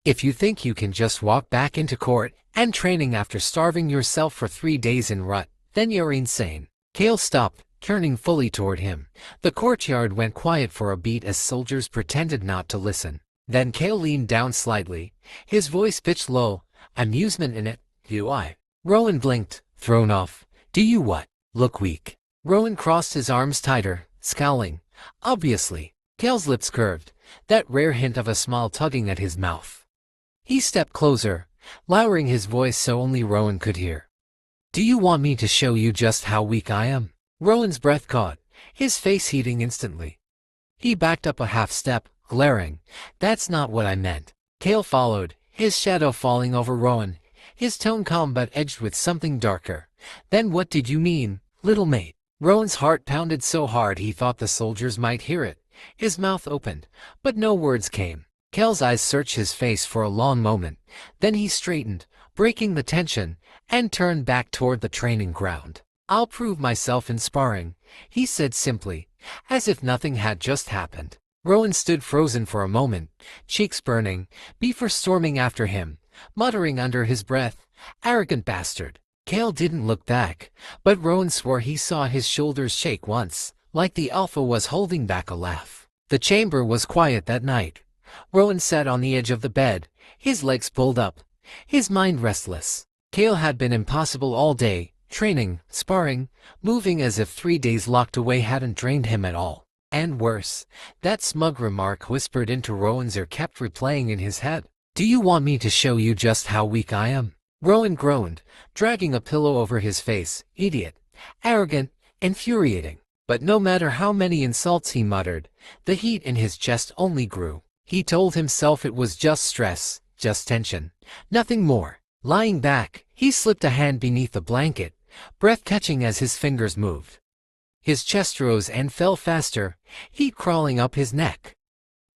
If you think you can just walk back into court and training after starving yourself for 3 days in rut, then you're insane. Kale stopped, turning fully toward him. The courtyard went quiet for a beat as soldiers pretended not to listen. Then Kale leaned down slightly, his voice pitched low. Amusement in it, do I? Rowan blinked, thrown off. Do you what? Look weak. Rowan crossed his arms tighter, scowling. Obviously. Kale's lips curved, that rare hint of a smile tugging at his mouth. He stepped closer, lowering his voice so only Rowan could hear. Do you want me to show you just how weak I am? Rowan's breath caught, his face heating instantly. He backed up a half step, glaring. That's not what I meant. Kale followed, his shadow falling over Rowan, his tone calm but edged with something darker. Then what did you mean, little mate? Rowan's heart pounded so hard he thought the soldiers might hear it. His mouth opened, but no words came. Kale's eyes searched his face for a long moment. Then he straightened, breaking the tension, and turned back toward the training ground. I'll prove myself in sparring, he said simply, as if nothing had just happened. Rowan stood frozen for a moment, cheeks burning, Beaver storming after him, muttering under his breath, arrogant bastard. Kale didn't look back, but Rowan swore he saw his shoulders shake once, like the Alpha was holding back a laugh. The chamber was quiet that night. Rowan sat on the edge of the bed, his legs pulled up, his mind restless. Kale had been impossible all day, training, sparring, moving as if 3 days locked away hadn't drained him at all. And worse, that smug remark whispered into Rowan's ear kept replaying in his head. "Do you want me to show you just how weak I am?" Rowan groaned, dragging a pillow over his face. Idiot. Arrogant. Infuriating. But no matter how many insults he muttered, the heat in his chest only grew. He told himself it was just stress, just tension. Nothing more. Lying back, he slipped a hand beneath the blanket, breath catching as his fingers moved. His chest rose and fell faster, heat crawling up his neck.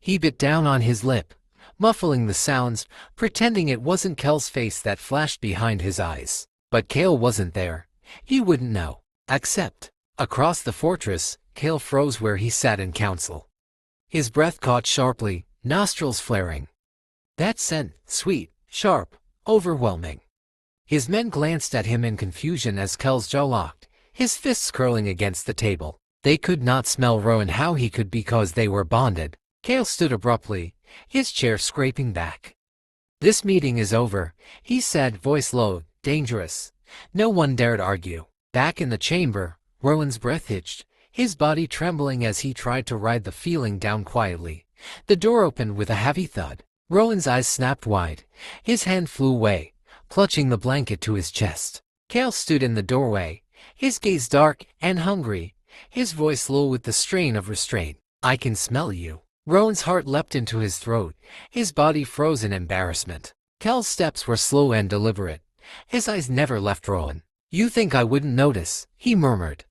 He bit down on his lip, muffling the sounds, pretending it wasn't Kel's face that flashed behind his eyes. But Kale wasn't there. He wouldn't know. Except, across the fortress, Kale froze where he sat in council. His breath caught sharply, nostrils flaring. That scent, sweet, sharp, overwhelming. His men glanced at him in confusion as Kel's jaw locked, his fists curling against the table. They could not smell Rowan how he could because they were bonded. Kale stood abruptly, his chair scraping back. "This meeting is over," he said, voice low, dangerous. No one dared argue. Back in the chamber, Rowan's breath hitched, his body trembling as he tried to ride the feeling down quietly. The door opened with a heavy thud. Rowan's eyes snapped wide. His hand flew away, clutching the blanket to his chest. Kale stood in the doorway, his gaze dark and hungry, his voice low with the strain of restraint. "I can smell you." Rowan's heart leapt into his throat, his body froze in embarrassment. Kale's steps were slow and deliberate. His eyes never left Rowan. "You think I wouldn't notice," he murmured.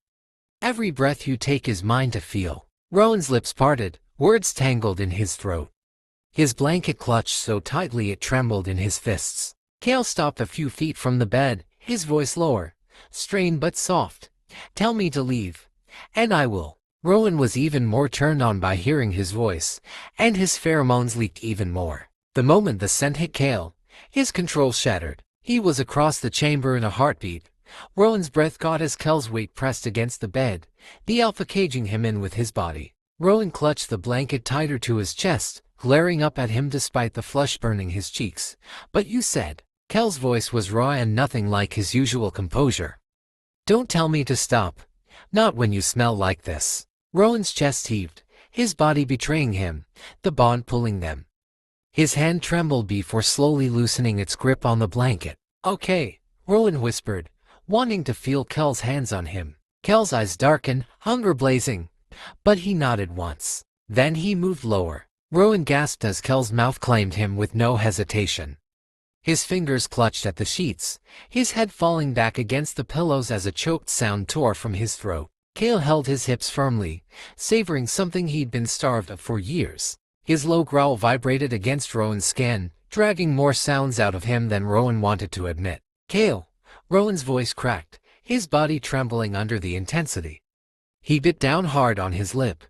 "Every breath you take is mine to feel." Rowan's lips parted, words tangled in his throat. His blanket clutched so tightly it trembled in his fists. Kale stopped a few feet from the bed, his voice lower, strained but soft. "Tell me to leave, and I will." Rowan was even more turned on by hearing his voice, and his pheromones leaked even more. The moment the scent hit Kale, his control shattered. He was across the chamber in a heartbeat. Rowan's breath caught as Kel's weight pressed against the bed, the alpha caging him in with his body. Rowan clutched the blanket tighter to his chest, glaring up at him despite the flush burning his cheeks. "But you said." Kel's voice was raw and nothing like his usual composure. "Don't tell me to stop. Not when you smell like this." Rowan's chest heaved, his body betraying him, the bond pulling them. His hand trembled before slowly loosening its grip on the blanket. "Okay," Rowan whispered, wanting to feel Kel's hands on him. Kel's eyes darkened, hunger blazing, but he nodded once. Then he moved lower. Rowan gasped as Kel's mouth claimed him with no hesitation. His fingers clutched at the sheets, his head falling back against the pillows as a choked sound tore from his throat. Kale held his hips firmly, savoring something he'd been starved of for years. His low growl vibrated against Rowan's skin, dragging more sounds out of him than Rowan wanted to admit. "Kale!" Rowan's voice cracked, his body trembling under the intensity. He bit down hard on his lip,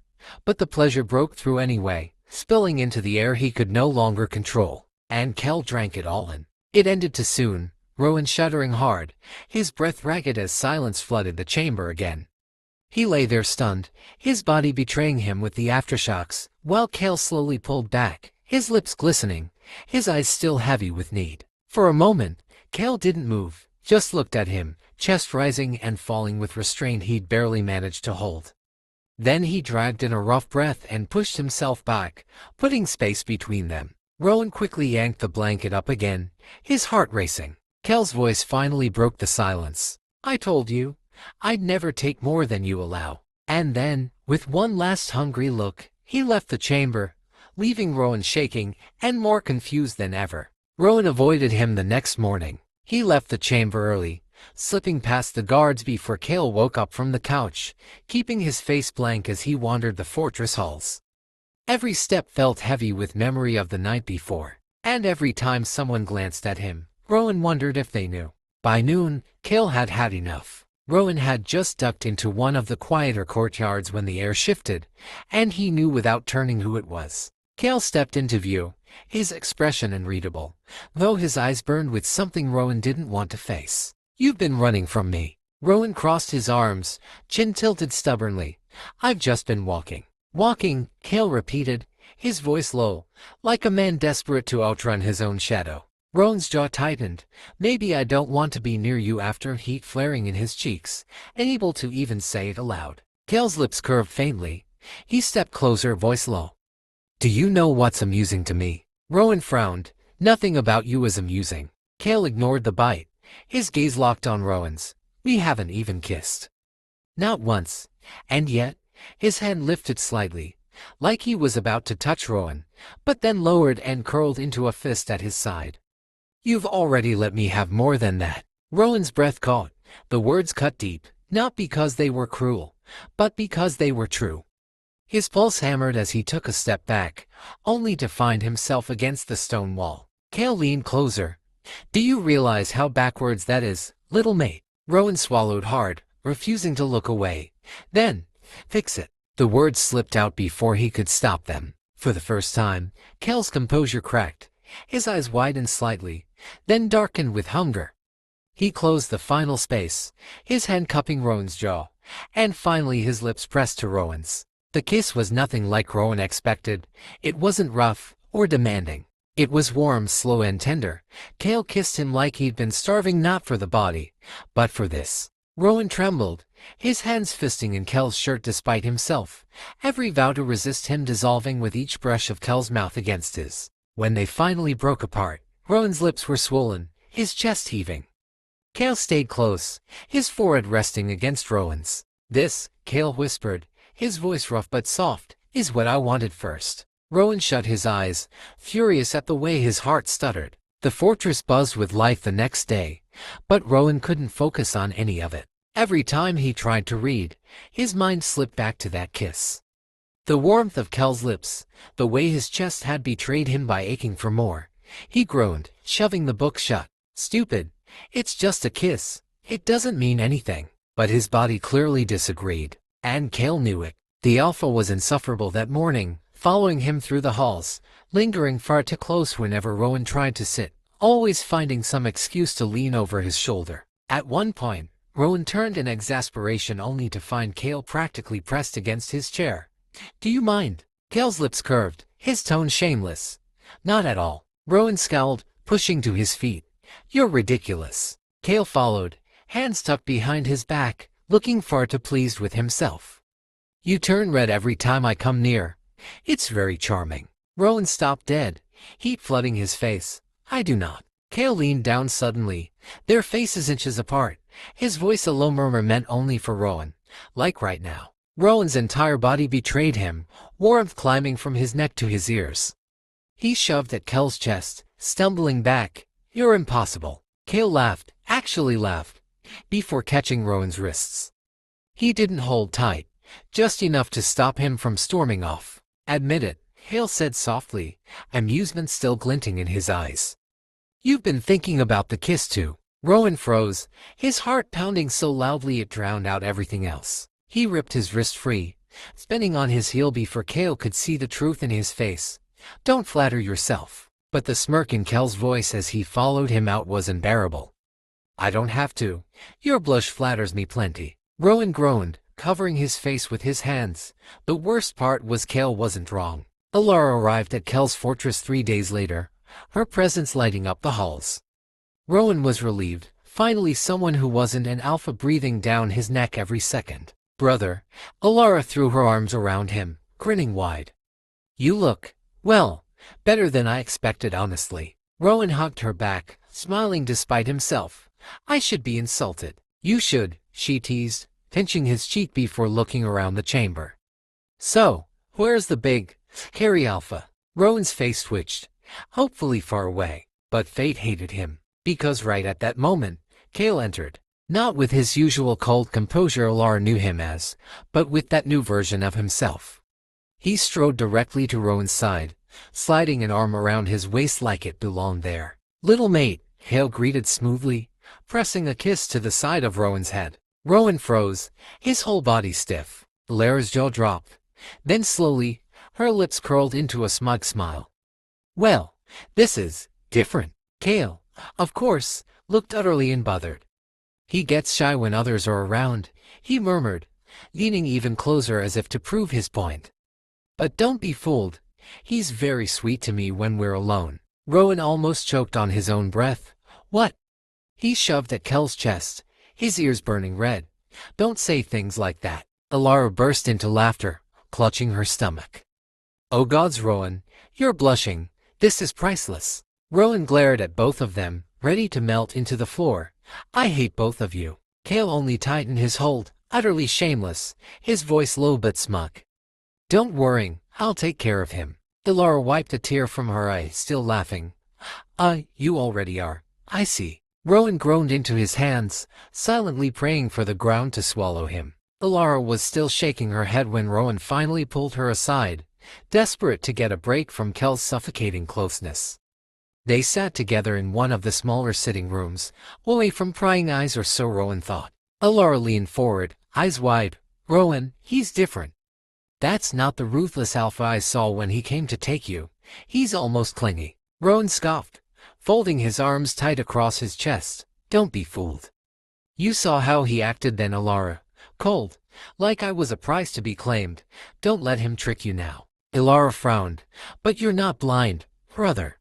but the pleasure broke through anyway, spilling into the air he could no longer control. And Kale drank it all in. It ended too soon, Rowan shuddering hard, his breath ragged as silence flooded the chamber again. He lay there stunned, his body betraying him with the aftershocks, while Kale slowly pulled back, his lips glistening, his eyes still heavy with need. For a moment, Kale didn't move, just looked at him, chest rising and falling with restraint he'd barely managed to hold. Then he dragged in a rough breath and pushed himself back, putting space between them. Rowan quickly yanked the blanket up again, his heart racing. Kale's voice finally broke the silence. "I told you, I'd never take more than you allow." And then, with one last hungry look, he left the chamber, leaving Rowan shaking and more confused than ever. Rowan avoided him the next morning. He left the chamber early, slipping past the guards before Kale woke up from the couch, keeping his face blank as he wandered the fortress halls. Every step felt heavy with memory of the night before, and every time someone glanced at him, Rowan wondered if they knew. By noon, Kale had had enough. Rowan had just ducked into one of the quieter courtyards when the air shifted, and he knew without turning who it was. Kale stepped into view, his expression unreadable, though his eyes burned with something Rowan didn't want to face. "You've been running from me." Rowan crossed his arms, chin tilted stubbornly. "I've just been walking." "Walking," Kale repeated, his voice low, like a man desperate to outrun his own shadow. Rowan's jaw tightened. Maybe I don't want to be near you after heat flaring in his cheeks, unable to even say it aloud. Kale's lips curved faintly. He stepped closer, voice low. Do you know what's amusing to me? Rowan frowned. Nothing about you is amusing. Kale ignored the bite. His gaze locked on Rowan's. We haven't even kissed. Not once. And yet, his hand lifted slightly, like he was about to touch Rowan, but then lowered and curled into a fist at his side. You've already let me have more than that. Rowan's breath caught. The words cut deep, not because they were cruel, but because they were true. His pulse hammered as he took a step back, only to find himself against the stone wall. Kale leaned closer. Do you realize how backwards that is, little mate? Rowan swallowed hard, refusing to look away. Then, fix it. The words slipped out before he could stop them. For the first time, Kale's composure cracked. His eyes widened slightly, then darkened with hunger. He closed the final space, his hand cupping Rowan's jaw, and finally his lips pressed to Rowan's. The kiss was nothing like Rowan expected. It wasn't rough or demanding. It was warm, slow, and tender. Kale kissed him like he'd been starving, not for the body, but for this. Rowan trembled, his hands fisting in Kale's shirt despite himself, every vow to resist him dissolving with each brush of Kale's mouth against his. When they finally broke apart, Rowan's lips were swollen, his chest heaving. Kale stayed close, his forehead resting against Rowan's. This, Kale whispered, his voice rough but soft, is what I wanted first. Rowan shut his eyes, furious at the way his heart stuttered. The fortress buzzed with life the next day, but Rowan couldn't focus on any of it. Every time he tried to read, his mind slipped back to that kiss. The warmth of Kale's lips, the way his chest had betrayed him by aching for more. He groaned, shoving the book shut. Stupid. It's just a kiss. It doesn't mean anything. But his body clearly disagreed. And Kale knew it. The alpha was insufferable that morning, following him through the halls, lingering far too close whenever Rowan tried to sit, always finding some excuse to lean over his shoulder. At one point, Rowan turned in exasperation only to find Kale practically pressed against his chair. Do you mind? Kale's lips curved, his tone shameless. Not at all. Rowan scowled, pushing to his feet. You're ridiculous. Kale followed, hands tucked behind his back, looking far too pleased with himself. You turn red every time I come near. It's very charming. Rowan stopped dead, heat flooding his face. I do not. Kale leaned down suddenly, their faces inches apart. His voice a low murmur meant only for Rowan, like right now. Rowan's entire body betrayed him, warmth climbing from his neck to his ears. He shoved at Kale's chest, stumbling back. You're impossible. Kale laughed, actually laughed, before catching Rowan's wrists. He didn't hold tight, just enough to stop him from storming off. Admit it, Kale said softly, amusement still glinting in his eyes. You've been thinking about the kiss too. Rowan froze, his heart pounding so loudly it drowned out everything else. He ripped his wrist free, spinning on his heel before Kale could see the truth in his face. Don't flatter yourself. But the smirk in Kale's voice as he followed him out was unbearable. I don't have to. Your blush flatters me plenty. Rowan groaned, covering his face with his hands. The worst part was Kale wasn't wrong. Alara arrived at Kale's fortress 3 days later, her presence lighting up the halls. Rowan was relieved, finally someone who wasn't an alpha breathing down his neck every second. Brother, Alara threw her arms around him, grinning wide. You look, well, better than I expected, honestly. Rowan hugged her back, smiling despite himself. I should be insulted. You should, she teased, pinching his cheek before looking around the chamber. So, where's the big, hairy alpha? Rowan's face twitched, hopefully far away. But fate hated him, because right at that moment, Kale entered. Not with his usual cold composure Alara knew him as, but with that new version of himself. He strode directly to Rowan's side, sliding an arm around his waist like it belonged there. Little mate, Kale greeted smoothly, pressing a kiss to the side of Rowan's head. Rowan froze, his whole body stiff. Alara's jaw dropped. Then slowly, her lips curled into a smug smile. Well, this is different. Kale, of course, looked utterly unbothered. He gets shy when others are around, he murmured, leaning even closer as if to prove his point. But don't be fooled. He's very sweet to me when we're alone. Rowan almost choked on his own breath. What? He shoved at Kel's chest, his ears burning red. Don't say things like that. Alara burst into laughter, clutching her stomach. Oh gods, Rowan, you're blushing. This is priceless. Rowan glared at both of them, ready to melt into the floor. I hate both of you. Kale only tightened his hold, utterly shameless, his voice low but smug. Don't worry, I'll take care of him. Alara wiped a tear from her eye, still laughing. You already are. I see. Rowan groaned into his hands, silently praying for the ground to swallow him. Alara was still shaking her head when Rowan finally pulled her aside, desperate to get a break from Kel's suffocating closeness. They sat together in one of the smaller sitting rooms, away from prying eyes, or so Rowan thought. Alara leaned forward, eyes wide. Rowan, he's different. That's not the ruthless alpha I saw when he came to take you. He's almost clingy. Rowan scoffed, folding his arms tight across his chest. Don't be fooled. You saw how he acted then, Alara. Cold, like I was a prize to be claimed. Don't let him trick you now. Alara frowned. But you're not blind, brother.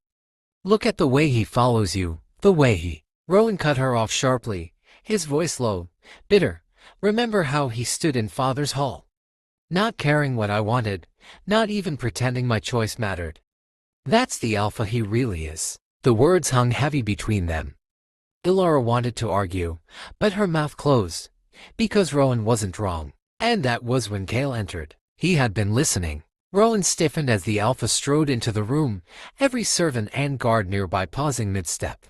Look at the way he follows you, the way he... Rowan cut her off sharply, his voice low, bitter. Remember how he stood in Father's Hall? Not caring what I wanted, not even pretending my choice mattered. That's the alpha he really is. The words hung heavy between them. Alara wanted to argue, but her mouth closed, because Rowan wasn't wrong. And that was when Kale entered. He had been listening. Rowan stiffened as the alpha strode into the room, every servant and guard nearby pausing mid-step.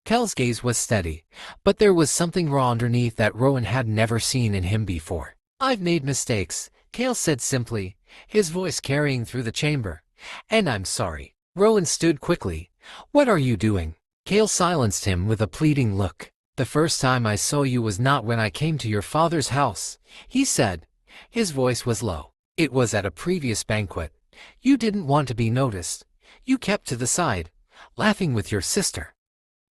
Kel's gaze was steady, but there was something raw underneath that Rowan had never seen in him before. I've made mistakes, Kale said simply, his voice carrying through the chamber. And I'm sorry. Rowan stood quickly. What are you doing? Kale silenced him with a pleading look. The first time I saw you was not when I came to your father's house, he said. His voice was low. It was at a previous banquet. You didn't want to be noticed. You kept to the side, laughing with your sister.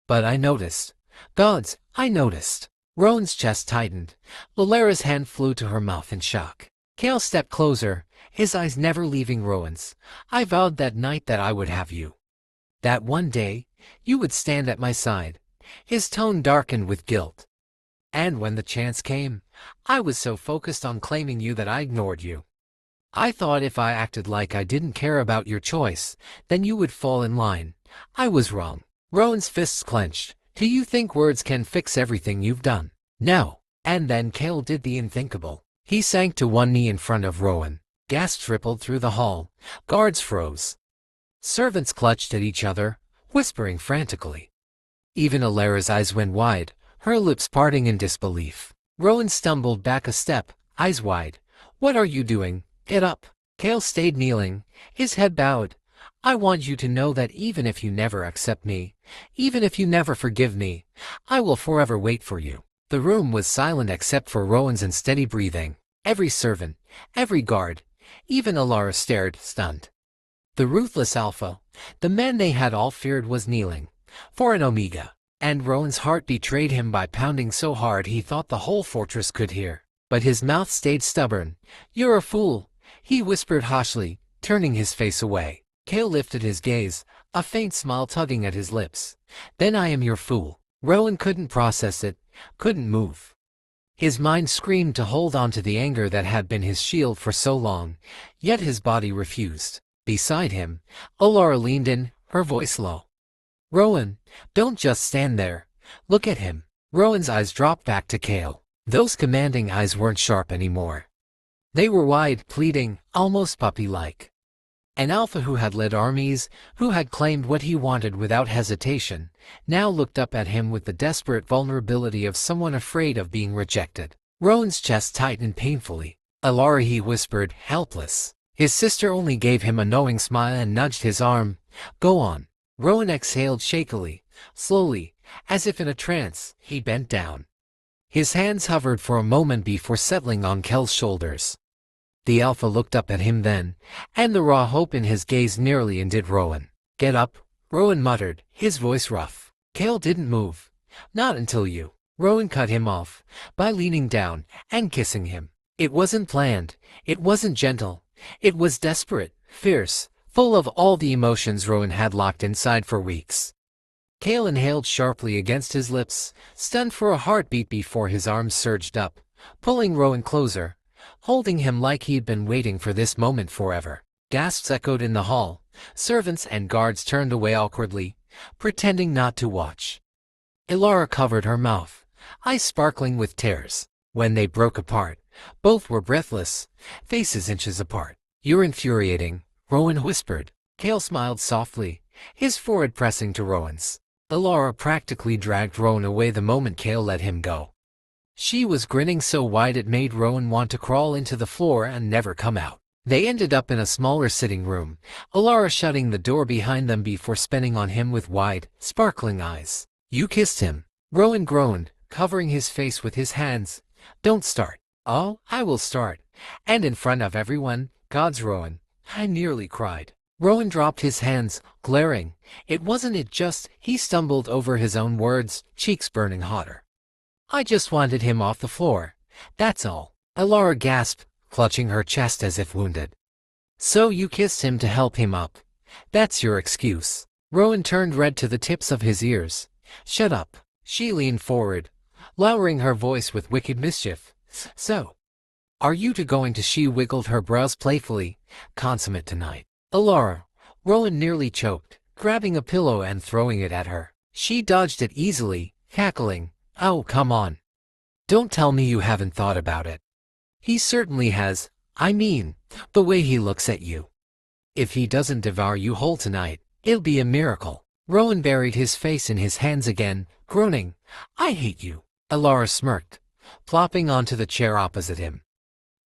But I noticed. Gods, I noticed. Rowan's chest tightened. Alara's hand flew to her mouth in shock. Kale stepped closer, his eyes never leaving Rowan's. I vowed that night that I would have you. That one day, you would stand at my side. His tone darkened with guilt. And when the chance came, I was so focused on claiming you that I ignored you. I thought if I acted like I didn't care about your choice, then you would fall in line. I was wrong. Rowan's fists clenched. Do you think words can fix everything you've done? No. And then Kale did the unthinkable. He sank to one knee in front of Rowan. Gasps rippled through the hall. Guards froze. Servants clutched at each other, whispering frantically. Even Alara's eyes went wide, her lips parting in disbelief. Rowan stumbled back a step, eyes wide. What are you doing? Get up. Kale stayed kneeling, his head bowed. I want you to know that even if you never accept me, even if you never forgive me, I will forever wait for you. The room was silent except for Rowan's unsteady breathing. Every servant, every guard, even Alara stared, stunned. The ruthless alpha, the man they had all feared, was kneeling. For an omega. And Rowan's heart betrayed him by pounding so hard he thought the whole fortress could hear. But his mouth stayed stubborn. You're a fool, he whispered harshly, turning his face away. Kale lifted his gaze, a faint smile tugging at his lips. Then I am your fool. Rowan couldn't process it, couldn't move. His mind screamed to hold on to the anger that had been his shield for so long, yet his body refused. Beside him, Alara leaned in, her voice low. Rowan, don't just stand there. Look at him. Rowan's eyes dropped back to Kale. Those commanding eyes weren't sharp anymore. They were wide, pleading, almost puppy-like. An alpha who had led armies, who had claimed what he wanted without hesitation, now looked up at him with the desperate vulnerability of someone afraid of being rejected. Rowan's chest tightened painfully. Alara, he whispered, helpless. His sister only gave him a knowing smile and nudged his arm. Go on. Rowan exhaled shakily, slowly, as if in a trance. He bent down. His hands hovered for a moment before settling on Kel's shoulders. The alpha looked up at him then, and the raw hope in his gaze nearly undid Rowan. Get up, Rowan muttered, his voice rough. Kale didn't move. Not until you. Rowan cut him off, by leaning down and kissing him. It wasn't planned, it wasn't gentle, it was desperate, fierce, full of all the emotions Rowan had locked inside for weeks. Kale inhaled sharply against his lips, stunned for a heartbeat before his arms surged up, pulling Rowan closer, holding him like he'd been waiting for this moment forever. Gasps echoed in the hall. Servants and guards turned away awkwardly, pretending not to watch. Ilara covered her mouth, eyes sparkling with tears. When they broke apart, both were breathless, faces inches apart. "You're infuriating," Rowan whispered. Kale smiled softly, his forehead pressing to Rowan's. Ilara practically dragged Rowan away the moment Kale let him go. She was grinning so wide it made Rowan want to crawl into the floor and never come out. They ended up in a smaller sitting room, Ilara shutting the door behind them before spinning on him with wide, sparkling eyes. "You kissed him," Rowan groaned, covering his face with his hands. "Don't start." "Oh, I will start. And in front of everyone, God's Rowan," I nearly cried. Rowan dropped his hands, glaring. It wasn't it just, he stumbled over his own words, cheeks burning hotter. "I just wanted him off the floor. That's all." Ilara gasped, clutching her chest as if wounded. "So you kissed him to help him up? That's your excuse?" Rowan turned red to the tips of his ears. "Shut up." She leaned forward, lowering her voice with wicked mischief. "So, are you two going to?" She wiggled her brows playfully. "Consummate tonight." "Ilara," Rowan nearly choked, grabbing a pillow and throwing it at her. She dodged it easily, cackling. "Oh, come on. Don't tell me you haven't thought about it." "He certainly has. I mean, the way he looks at you. If he doesn't devour you whole tonight, it'll be a miracle." Rowan buried his face in his hands again, groaning. "I hate you." Ilara smirked, plopping onto the chair opposite him.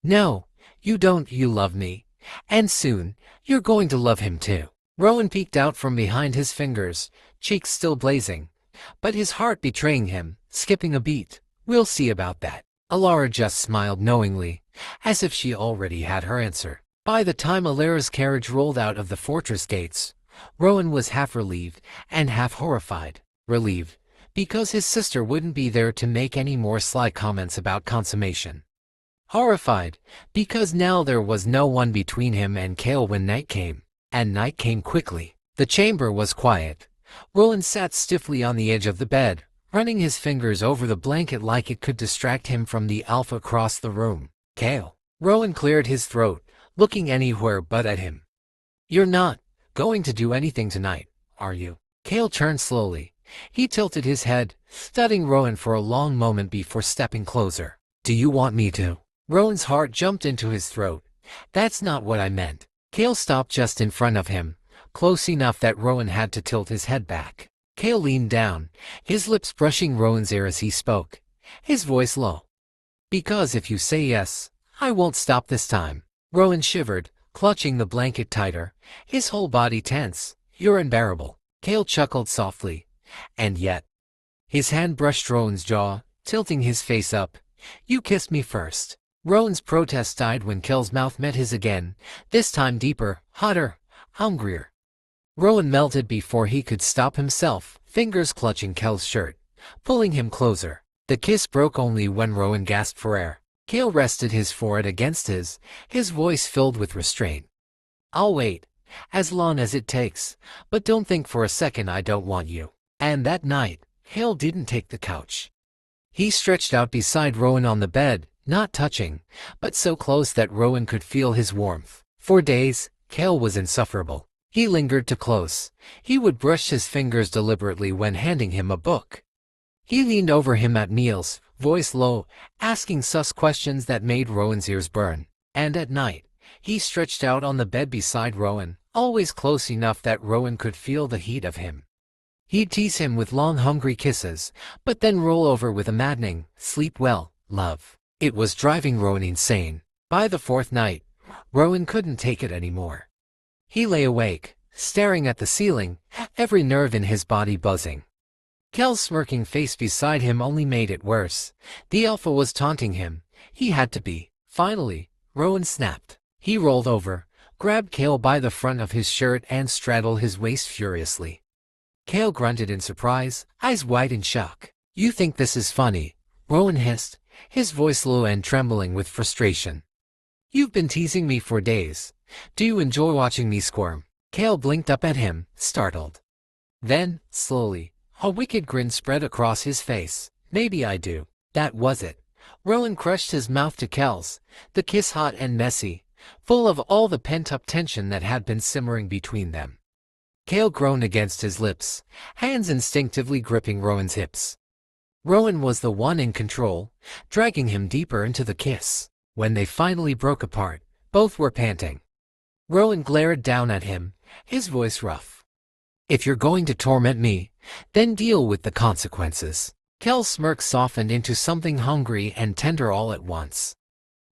"No, you don't. You love me. And soon, you're going to love him too." Rowan peeked out from behind his fingers, cheeks still blazing, but his heart betraying him, skipping a beat. "We'll see about that." Ilara just smiled knowingly, as if she already had her answer. By the time Ilara's carriage rolled out of the fortress gates, Rowan was half relieved and half horrified. Relieved, because his sister wouldn't be there to make any more sly comments about consummation. Horrified, because now there was no one between him and Kale when night came. And night came quickly. The chamber was quiet. Rowan sat stiffly on the edge of the bed, running his fingers over the blanket like it could distract him from the alpha across the room. "Kale." Rowan cleared his throat, looking anywhere but at him. "You're not going to do anything tonight, are you?" Kale turned slowly. He tilted his head, studying Rowan for a long moment before stepping closer. "Do you want me to?" Rowan's heart jumped into his throat. "That's not what I meant." Kale stopped just in front of him, close enough that Rowan had to tilt his head back. Kale leaned down, his lips brushing Rowan's ear as he spoke, his voice low. "Because if you say yes, I won't stop this time." Rowan shivered, clutching the blanket tighter, his whole body tense. "You're unbearable." Kale chuckled softly. "And yet." His hand brushed Rowan's jaw, tilting his face up. "You kissed me first." Rowan's protest died when Kale's mouth met his again, this time deeper, hotter, hungrier. Rowan melted before he could stop himself, fingers clutching Kale's shirt, pulling him closer. The kiss broke only when Rowan gasped for air. Kale rested his forehead against his voice filled with restraint. "I'll wait, as long as it takes, but don't think for a second I don't want you." And that night, Kale didn't take the couch. He stretched out beside Rowan on the bed, not touching, but so close that Rowan could feel his warmth. For days, Kale was insufferable. He lingered too close. He would brush his fingers deliberately when handing him a book. He leaned over him at meals, voice low, asking sus questions that made Rowan's ears burn. And at night, he stretched out on the bed beside Rowan, always close enough that Rowan could feel the heat of him. He'd tease him with long hungry kisses, but then roll over with a maddening, "Sleep well, love." It was driving Rowan insane. By the fourth night, Rowan couldn't take it anymore. He lay awake, staring at the ceiling, every nerve in his body buzzing. Kale's smirking face beside him only made it worse. The alpha was taunting him. He had to be. Finally, Rowan snapped. He rolled over, grabbed Kale by the front of his shirt and straddled his waist furiously. Kale grunted in surprise, eyes wide in shock. "You think this is funny?" Rowan hissed, his voice low and trembling with frustration. "You've been teasing me for days. Do you enjoy watching me squirm?" Kale blinked up at him, startled. Then, slowly, a wicked grin spread across his face. Maybe I do. That was it. Rowan crushed his mouth to Kel's, the kiss hot and messy, full of all the pent-up tension that had been simmering between them. Kale groaned against his lips, hands instinctively gripping Rowan's hips. Rowan was the one in control, dragging him deeper into the kiss. When they finally broke apart, both were panting. Rowan glared down at him, his voice rough. If you're going to torment me, then deal with the consequences. Kel's smirk softened into something hungry and tender all at once.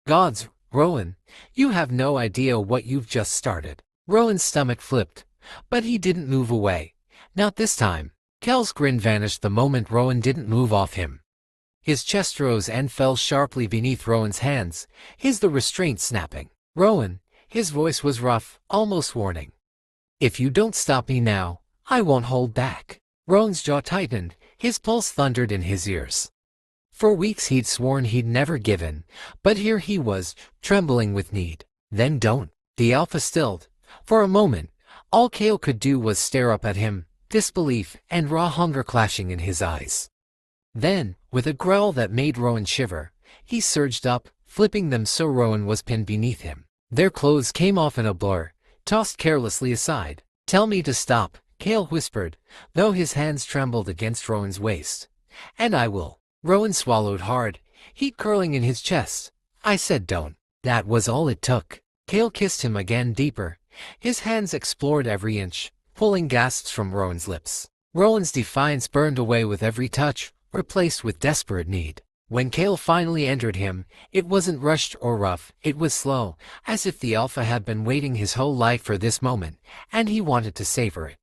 Gods, Rowan, you have no idea what you've just started. Rowan's stomach flipped, but he didn't move away. Not this time. Kel's grin vanished the moment Rowan didn't move off him. His chest rose and fell sharply beneath Rowan's hands, the restraint snapping. Rowan, his voice was rough, almost warning. If you don't stop me now, I won't hold back. Rowan's jaw tightened, his pulse thundered in his ears. For weeks he'd sworn he'd never given, but here he was, trembling with need. Then don't. The alpha stilled. For a moment, all Kale could do was stare up at him, disbelief and raw hunger clashing in his eyes. Then, with a growl that made Rowan shiver, he surged up, flipping them so Rowan was pinned beneath him. Their clothes came off in a blur, tossed carelessly aside. Tell me to stop, Kale whispered, though his hands trembled against Rowan's waist. And I will. Rowan swallowed hard, heat curling in his chest. I said don't. That was all it took. Kale kissed him again deeper. His hands explored every inch, pulling gasps from Rowan's lips. Rowan's defiance burned away with every touch, replaced with desperate need. When Kale finally entered him, it wasn't rushed or rough, it was slow, as if the alpha had been waiting his whole life for this moment, and he wanted to savor it.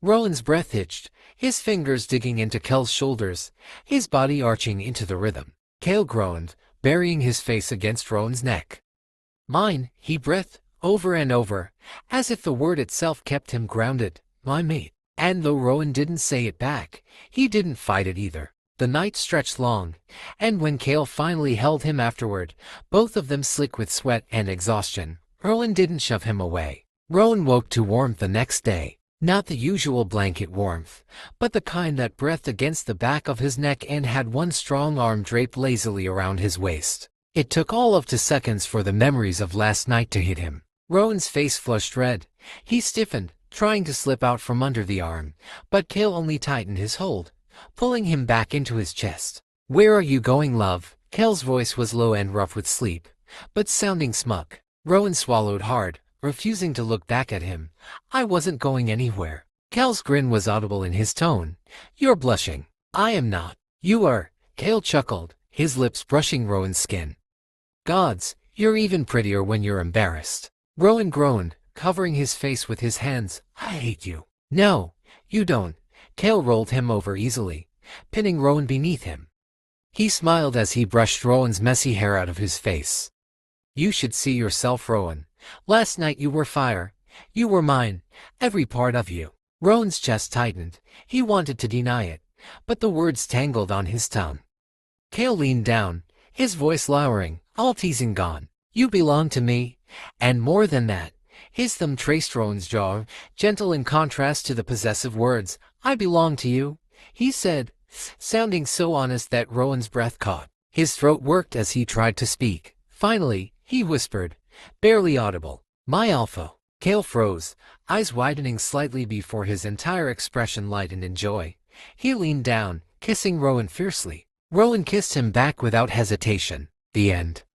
Rowan's breath hitched, his fingers digging into Kale's shoulders, his body arching into the rhythm. Kale groaned, burying his face against Rowan's neck. Mine, he breathed, over and over, as if the word itself kept him grounded. My mate. And though Rowan didn't say it back, he didn't fight it either. The night stretched long, and when Kale finally held him afterward, both of them slick with sweat and exhaustion, Rowan didn't shove him away. Rowan woke to warmth the next day. Not the usual blanket warmth, but the kind that breathed against the back of his neck and had one strong arm draped lazily around his waist. It took all of 2 seconds for the memories of last night to hit him. Rowan's face flushed red. He stiffened, trying to slip out from under the arm, but Kale only tightened his hold, pulling him back into his chest. Where are you going, love? Kale's voice was low and rough with sleep, but sounding smug. Rowan swallowed hard, refusing to look back at him. I wasn't going anywhere. Kale's grin was audible in his tone. You're blushing. I am not. You are. Kale chuckled, his lips brushing Rowan's skin. Gods, you're even prettier when you're embarrassed. Rowan groaned, covering his face with his hands. I hate you. No, you don't. Kale rolled him over easily, pinning Rowan beneath him. He smiled as he brushed Rowan's messy hair out of his face. You should see yourself, Rowan. Last night you were fire. You were mine. Every part of you. Rowan's chest tightened. He wanted to deny it, but the words tangled on his tongue. Kale leaned down, his voice lowering. All teasing gone. You belong to me, and more than that. His thumb traced Rowan's jaw, gentle in contrast to the possessive words. I belong to you, he said, sounding so honest that Rowan's breath caught. His throat worked as he tried to speak. Finally, he whispered, barely audible. My alpha. Kale froze, eyes widening slightly before his entire expression lightened in joy. He leaned down, kissing Rowan fiercely. Rowan kissed him back without hesitation. The end.